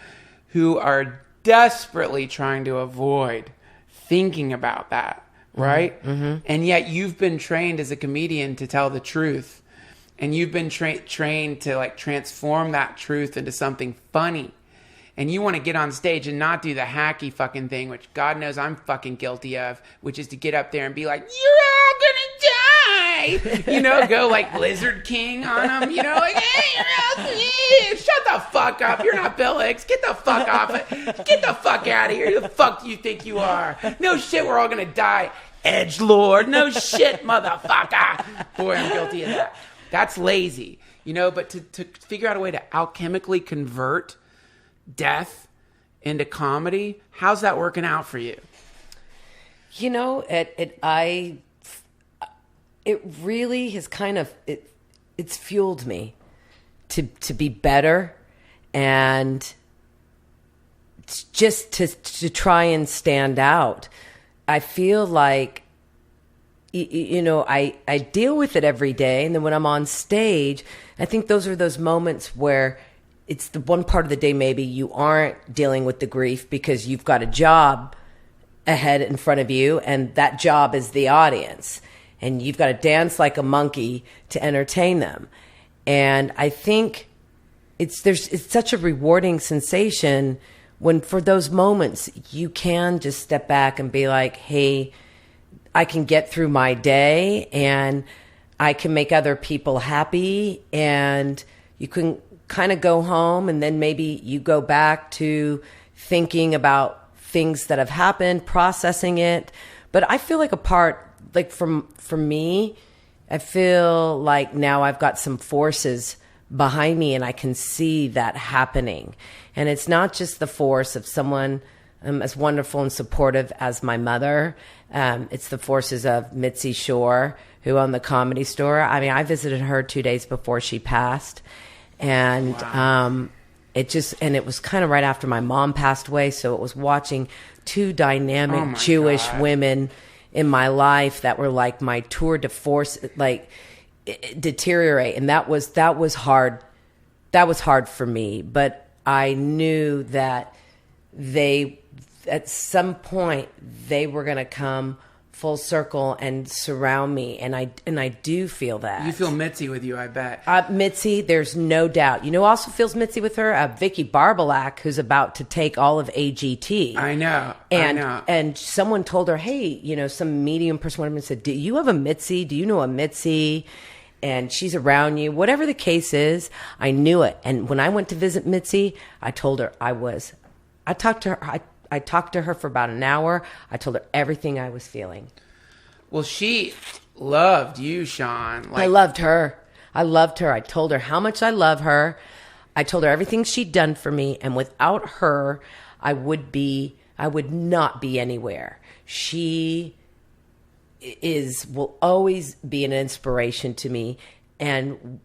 who are desperately trying to avoid thinking about that, right? Mm-hmm. And yet you've been trained as a comedian to tell the truth, and you've been trained to like transform that truth into something funny. And you want to get on stage and not do the hacky fucking thing, which God knows I'm fucking guilty of, which is to get up there and be like, "You're all gonna die!" You know, go like Lizard King on them, you know, like, "Hey, shut the fuck up. You're not Bill Hicks. Get the fuck off it. Get the fuck out of here. Who the fuck do you think you are? No shit, we're all gonna die edgelord. No shit, motherfucker. Boy, I'm guilty of that. That's lazy, but to figure out a way to alchemically convert death into comedy, how's that working out for you? It really has it's fueled me to be better and just to try and stand out. I feel like, I deal with it every day. And then when I'm on stage, I think those are those moments where it's the one part of the day maybe you aren't dealing with the grief because you've got a job ahead in front of you, and that job is the audience. And you've got to dance like a monkey to entertain them. And I think it's such a rewarding sensation when for those moments you can just step back and be like, hey, I can get through my day and I can make other people happy, and you can kind of go home and then maybe you go back to thinking about things that have happened, processing it. But I feel like for me, I feel like now I've got some forces behind me and I can see that happening. And it's not just the force of someone as wonderful and supportive as my mother. It's the forces of Mitzi Shore, who owned the Comedy Store. I mean, I visited her 2 days before she passed. And Wow. It was kind of right after my mom passed away. So it was watching two dynamic Jewish women in my life that were like my tour de force, deteriorate. And that was hard. That was hard for me. But I knew that at some point they were going to come full circle and surround me. And I do feel that. You feel Mitzi with you, I bet. Mitzi, there's no doubt. You know who also feels Mitzi with her? Vicky Barbalak, who's about to take all of AGT. I know. And someone told her, hey, some medium person went up and said, do you have a Mitzi? Do you know a Mitzi? And she's around you. Whatever the case is, I knew it. And when I went to visit Mitzi, I told her I talked to her. I talked to her for about an hour. I told her everything I was feeling. Well, she loved you, Shawn. I loved her. I told her how much I love her. I told her everything she'd done for me. And without her, I would not be anywhere. She will always be an inspiration to me. And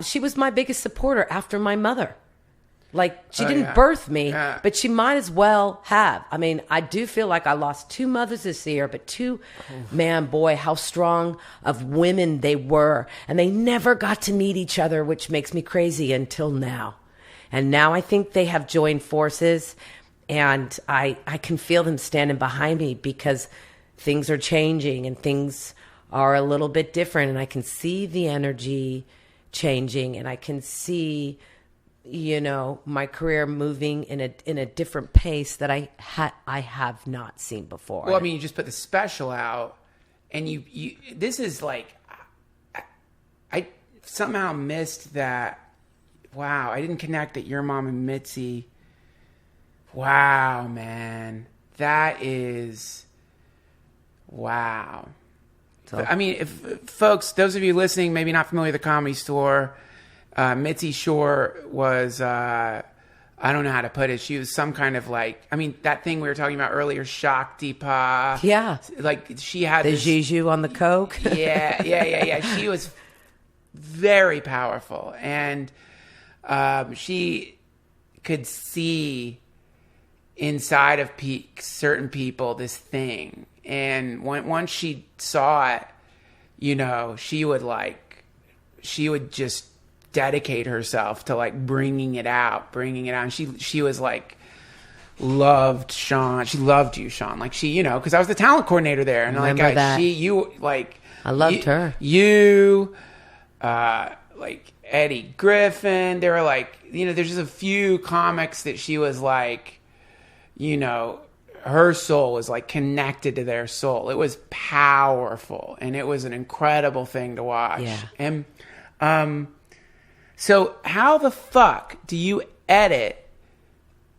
she was my biggest supporter after my mother. She didn't birth me, but she might as well have. I mean, I do feel like I lost two mothers this year, but man, boy, how strong of women they were. And they never got to meet each other, which makes me crazy until now. And now I think they have joined forces, and I can feel them standing behind me because things are changing and things are a little bit different. And I can see the energy changing, and I can see my career moving in a different pace that I have not seen before. Well, I mean, you just put the special out, and you this is like, I somehow missed that. Wow, I didn't connect that your mom and Mitzi. Wow, man, that is wow. So, I mean, if folks, those of you listening, maybe not familiar with the Comedy Store. Mitzi Shore was, I don't know how to put it. She was some kind of that thing we were talking about earlier, Shaktipa. Yeah. She had the Jiju on the Coke. Yeah. She was very powerful. And she could see inside of certain people this thing. And once she saw it, she would just dedicate herself to bringing it out. And she was loved Shawn. She loved you, Shawn. Because I was the talent coordinator there, and I loved her. You, Eddie Griffin. There were there's just a few comics that she was her soul was connected to their soul. It was powerful, and it was an incredible thing to watch. Yeah. And so how the fuck do you edit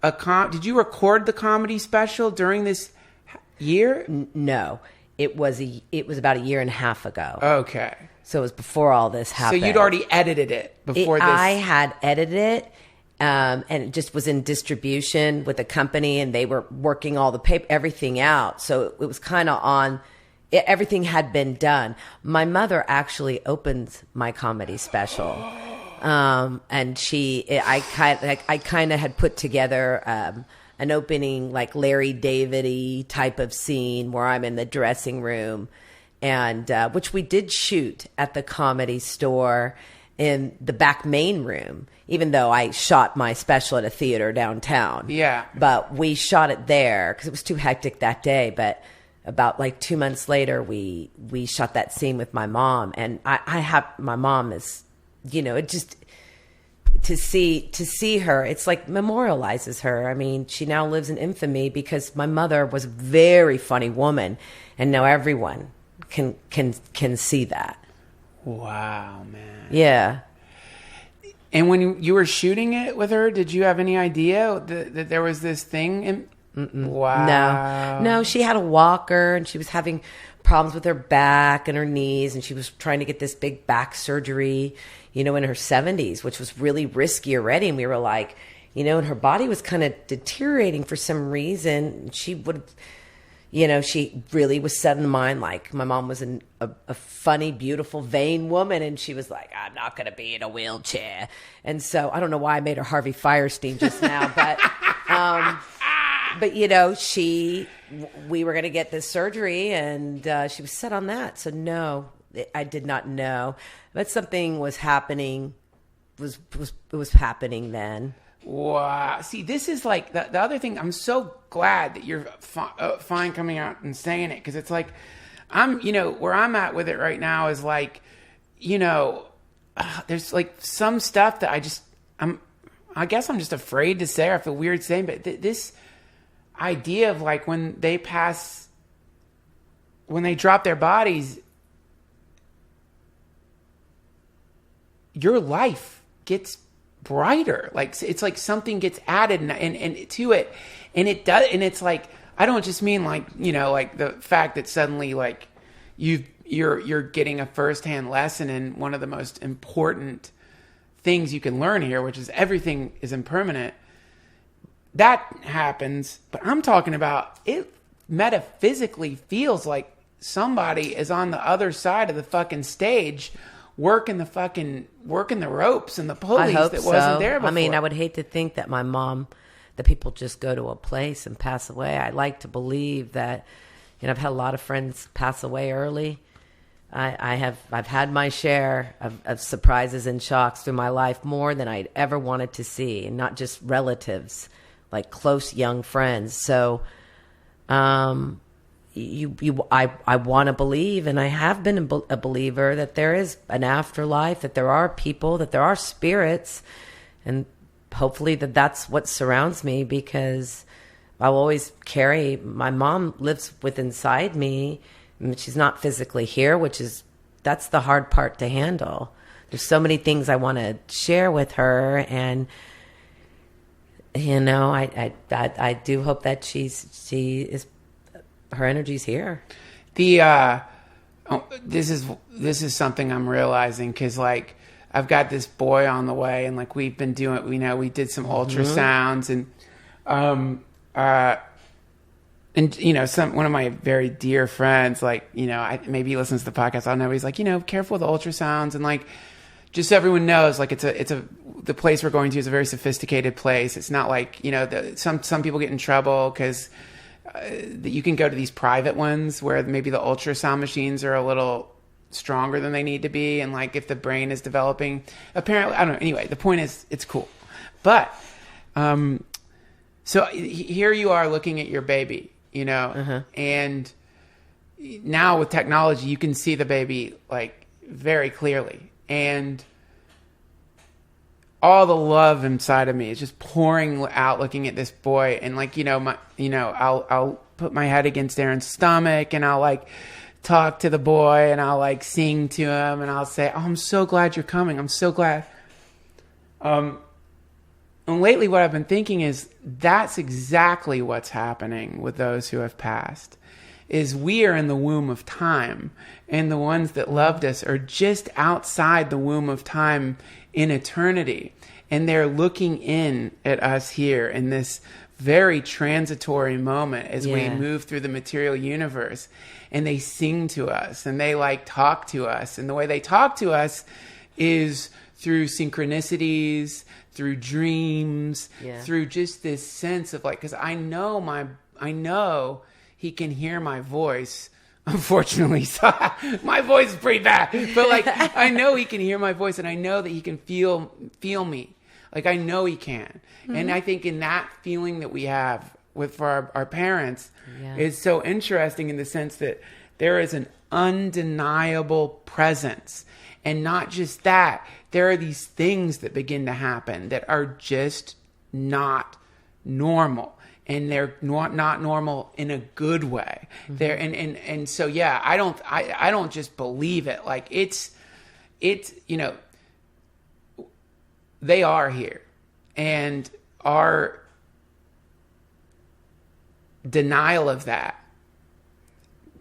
did you record the comedy special during this year? No. it was about a year and a half ago. Okay. So it was before all this happened. So you'd already edited it before this. I had edited it, and it just was in distribution with a company, and they were working all the paper, everything out. So it was kind of on. Everything had been done. My mother actually opened my comedy special, and I kind of had put together an opening like Larry David-y type of scene where I'm in the dressing room. And which we did shoot at the Comedy Store in the back main room, even though I shot my special at a theater downtown. Yeah. But we shot it there because it was too hectic that day. But about like 2 months later, we shot that scene with my mom. And I have, my mom is, it just, to see her, it's like memorializes her. I mean, she now lives in infamy because my mother was a very funny woman. And now everyone can see that. Wow, man. Yeah. And when you were shooting it with her, did you have any idea that there was this thing? Wow. No, she had a walker and she was having problems with her back and her knees, and she was trying to get this big back surgery, in her 70s, which was really risky already. And we were like, and her body was kind of deteriorating for some reason. She would she really was set in the mind, like my mom was a funny, beautiful, vain woman. And she was like, I'm not going to be in a wheelchair. And so I don't know why I made her Harvey Firestein just now, but we were going to get this surgery, and she was set on that. So no, I did not know. But something was happening, it was happening then. Wow. See, this is like the other thing. I'm so glad that you're fine coming out and saying it, because it's like where I'm at with it right now is like, there's like some stuff that I guess I'm just afraid to say, or I feel weird saying, but this idea of like when they drop their bodies, your life gets brighter. Like it's like something gets added and to it, and it does. And it's like, I don't just mean like, like the fact that suddenly like you're getting a firsthand lesson in one of the most important things you can learn here, which is everything is impermanent. That happens, but I'm talking about it metaphysically feels like somebody is on the other side of the fucking stage working the ropes and the pulleys that wasn't there before. I mean, I would hate to think that that people just go to a place and pass away. I like to believe that, I've had a lot of friends pass away early. I've had my share of surprises and shocks through my life, more than I'd ever wanted to see, and not just relatives, like close young friends. So, I want to believe, and I have been a believer, that there is an afterlife, that there are people, that there are spirits, and hopefully that's what surrounds me, because I'll always carry, my mom lives inside me, and she's not physically here, that's the hard part to handle. There's so many things I want to share with her, and I do hope that her energy's here. This is something I'm realizing, because like I've got this boy on the way, and like we've been doing, we did some ultrasounds, and one of my very dear friends, like, maybe he listens to the podcast, I don't know, but he's like, careful with the ultrasounds, and like, just so everyone knows, like the place we're going to is a very sophisticated place. It's not like, some people get in trouble because you can go to these private ones where maybe the ultrasound machines are a little stronger than they need to be, and like if the brain is developing, apparently, I don't know. Anyway, the point is, it's cool. But so here you are looking at your baby, and now with technology, you can see the baby like very clearly, and all the love inside of me is just pouring out looking at this boy. And like, I'll put my head against Aaron's stomach, and I'll like talk to the boy, and I'll like sing to him, and I'll say, oh, I'm so glad you're coming. I'm so glad. And lately what I've been thinking is that's exactly what's happening with those who have passed. is we are in the womb of time, and the ones that loved us are just outside the womb of time in eternity. And they're looking in at us here in this very transitory moment as we move through the material universe. And they sing to us, and they like talk to us. And the way they talk to us is through synchronicities, through dreams, through just this sense of like, because I know he can hear my voice. Unfortunately, so my voice is pretty bad, but like I know he can hear my voice, and I know that he can feel me. Like I know he can. And I think in that feeling that we have for our parents is so interesting in the sense that there is an undeniable presence. And not just that, there are these things that begin to happen that are just not normal. And they're not normal in a good way. They're and so I don't just believe it. Like it's they are here, and our denial of that,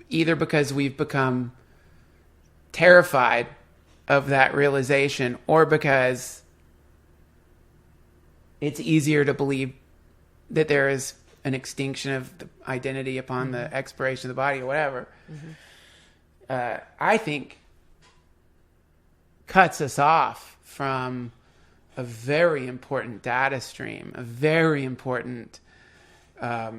either because we've become terrified of that realization, or because it's easier to believe that there is an extinction of the identity upon the expiration of the body or whatever, I think cuts us off from a very important data stream, a very important, I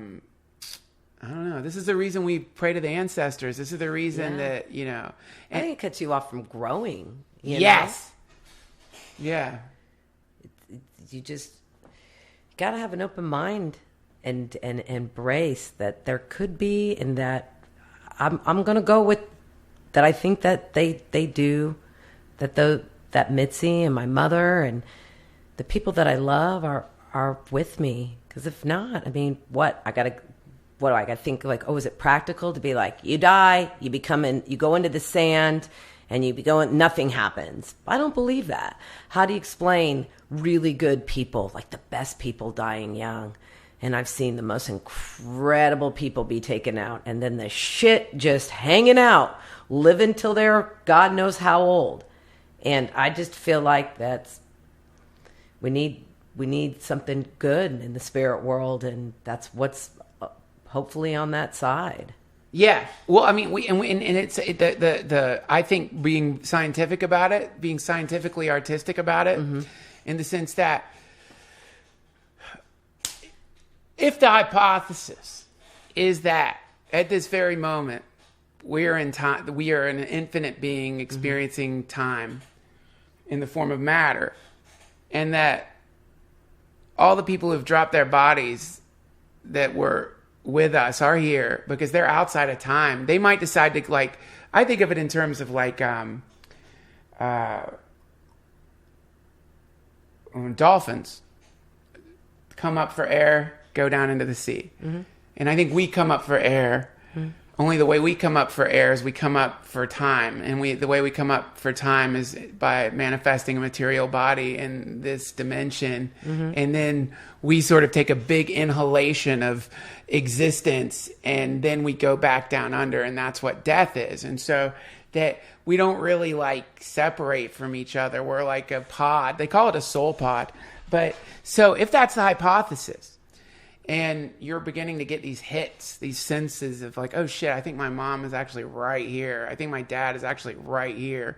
don't know, this is the reason we pray to the ancestors. This is the reason that, I think it cuts you off from growing. Yes. Yeah. You just got to have an open mind and embrace that there could be, and that I'm going to go with that. I think that they do, that Mitzi and my mother and the people that I love are with me. Because if not, I mean, what do I got to think like, oh, is it practical to be like, you die, you go into the sand and you be going, nothing happens. I don't believe that. How do you explain really good people, like the best people dying young? And I've seen the most incredible people be taken out, and then the shit just hanging out, living till they're God knows how old. And I just feel like we need something good in the spirit world, and that's what's hopefully on that side. Yeah. Well, I mean, I think being scientific about it, being scientifically artistic about it, in the sense that if the hypothesis is that at this very moment we are in time, we are an infinite being experiencing time in the form of matter, and that all the people who've dropped their bodies that were with us are here because they're outside of time. They might decide to, like, I think of it in terms of like dolphins come up for air, go down into the sea. And I think we come up for air. Only the way we come up for air is we come up for time. And the way we come up for time is by manifesting a material body in this dimension. And then we sort of take a big inhalation of existence, and then we go back down under, and that's what death is. And so that we don't really like separate from each other. We're like a pod. They call it a soul pod. But so if that's the hypothesis, and you're beginning to get these hits, these senses of like, oh shit, I think my mom is actually right here. I think my dad is actually right here.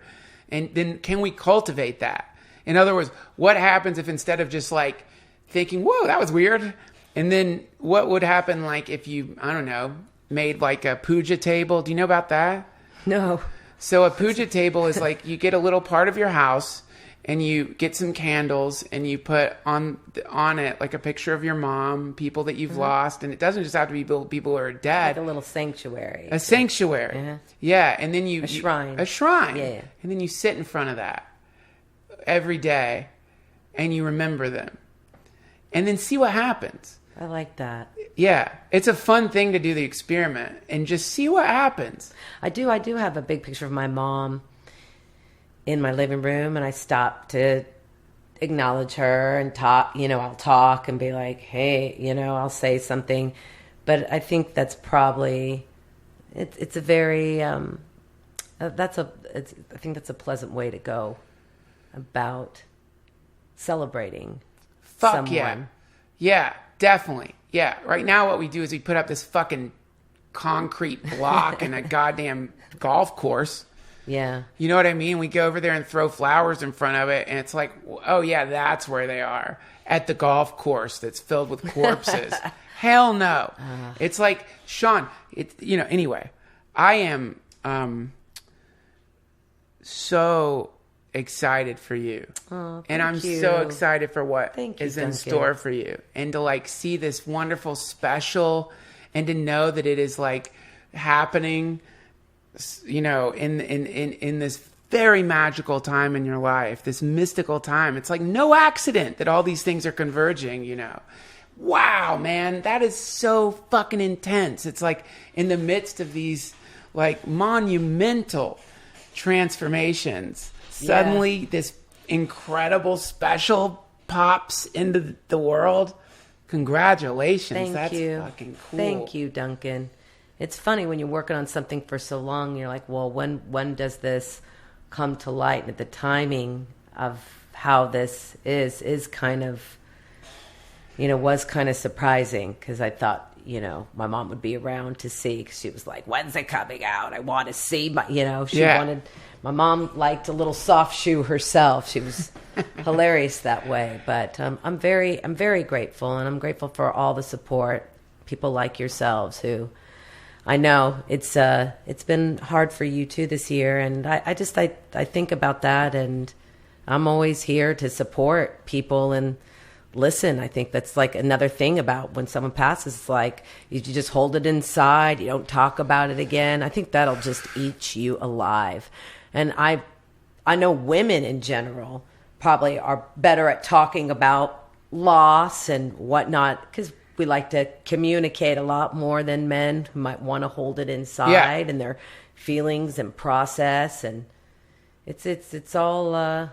And then can we cultivate that? In other words, what happens if instead of just like thinking, whoa, that was weird. And then what would happen like if you, I don't know, made like a puja table? Do you know about that? No. So a puja table is like you get a little part of your house and you get some candles and you put on it like a picture of your mom, people that you've lost. And it doesn't just have to be people who are dead. Like a little sanctuary. A sanctuary. Yeah. And then a shrine. A shrine. Yeah. And then you sit in front of that every day and you remember them. And then see what happens. I like that. Yeah. It's a fun thing to do the experiment and just see what happens. I do have a big picture of my mom in my living room, and I stop to acknowledge her and talk. I'll talk and be like, hey, I'll say something. But I think that's probably it's a very I think that's a pleasant way to go about celebrating someone. Yeah, definitely. Yeah. Right now what we do is we put up this fucking concrete block in a goddamn golf course. Yeah. You know what I mean? We go over there and throw flowers in front of it, and it's like, oh yeah, that's where they are, at the golf course that's filled with corpses. Hell no. It's like, Shawn, anyway, I am so excited for you. Oh, and I'm you. so excited for what Thank you, is in Duncan. store for you. And to like see this wonderful special, and to know that it is like happening, in this very magical time in your life, this mystical time. It's like no accident that all these things are converging, Wow, man, that is so fucking intense. It's like in the midst of these like monumental transformations, suddenly this incredible special pops into the world. Congratulations. That's fucking cool. Thank you, Duncan. It's funny when you're working on something for so long, you're like, well, when does this come to light? And the timing of how this is kind of, was kind of surprising, because I thought, my mom would be around to see, because she was like, when's it coming out? I want to see my, my mom liked a little soft shoe herself. She was hilarious that way. But I'm very grateful, and I'm grateful for all the support, people like yourselves who, I know it's been hard for you too this year, and I think about that, and I'm always here to support people and listen. I think that's like another thing about when someone passes. It's like you just hold it inside, you don't talk about it again. I think that'll just eat you alive. And I know women in general probably are better at talking about loss and whatnot, because we like to communicate a lot more than men who might want to hold it inside and their feelings and process. And it's all, I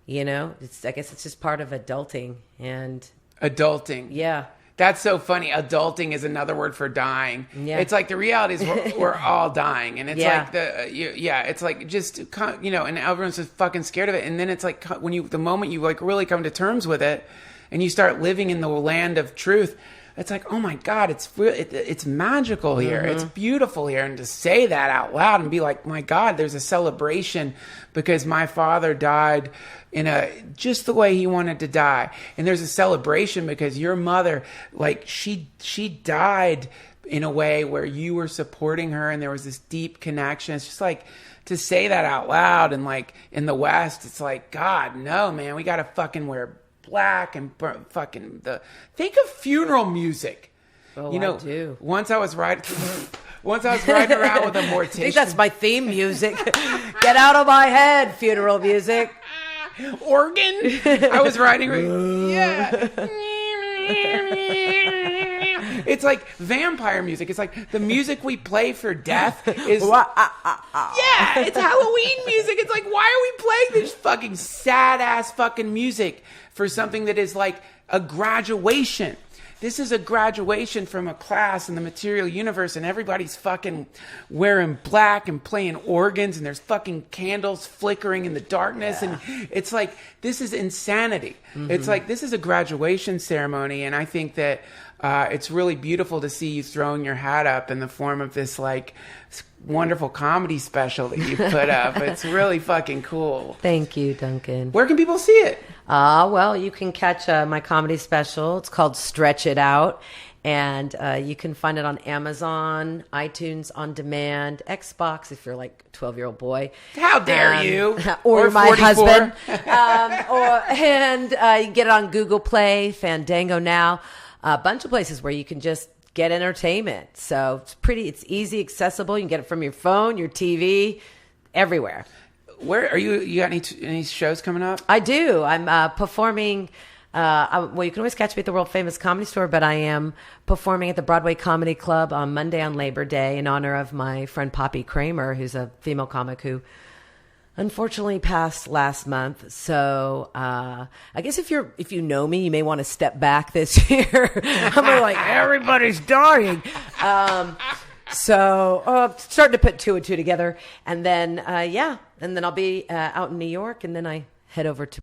guess it's just part of adulting. And adulting. Yeah. That's so funny. Adulting is another word for dying. Yeah. It's like the reality is we're all dying, and it's like it's like just and everyone's just fucking scared of it. And then it's like the moment you like really come to terms with it, and you start living in the land of truth, it's like, oh my God, it's magical here. Mm-hmm. It's beautiful here. And to say that out loud and be like, my God, there's a celebration because my father died in just the way he wanted to die. And there's a celebration because your mother, like she died in a way where you were supporting her, and there was this deep connection. It's just like, to say that out loud, and like in the West, it's like, God, no, man, we got to fucking wear black and fucking think of funeral music. Oh, I do. Once I was riding around with a mortician. I think that's my theme music. Get out of my head, funeral music. Organ. I was riding. Yeah. It's like vampire music. It's like the music we play for death is... Yeah, it's Halloween music. It's like, why are we playing this fucking sad-ass fucking music for something that is like a graduation? This is a graduation from a class in the material universe, and everybody's fucking wearing black and playing organs, and there's fucking candles flickering in the darkness. Yeah. And it's like, this is insanity. Mm-hmm. It's like, this is a graduation ceremony. And I think that it's really beautiful to see you throwing your hat up in the form of this like wonderful comedy special that you put up. It's really fucking cool. Thank you, Duncan. Where can people see it? Well, you can catch my comedy special. It's called Stretch It Out. And you can find it on Amazon, iTunes On Demand, Xbox if you're like a 12-year-old boy. How dare you? Or my 44. husband. And you can get it on Google Play, Fandango Now, a bunch of places where you can just get entertainment. So it's easy, accessible. You can get it from your phone, your TV, everywhere. Where are you? You got any shows coming up? I do. I'm performing. Well, you can always catch me at the world famous Comedy Store, but I am performing at the Broadway Comedy Club on Monday on Labor Day in honor of my friend Poppy Kramer, who's a female comic who unfortunately passed last month. So I guess if you know me, you may want to step back this year. I'm like, everybody's dying. So starting to put two and two together. And then, and then I'll be out in New York, and then I head over to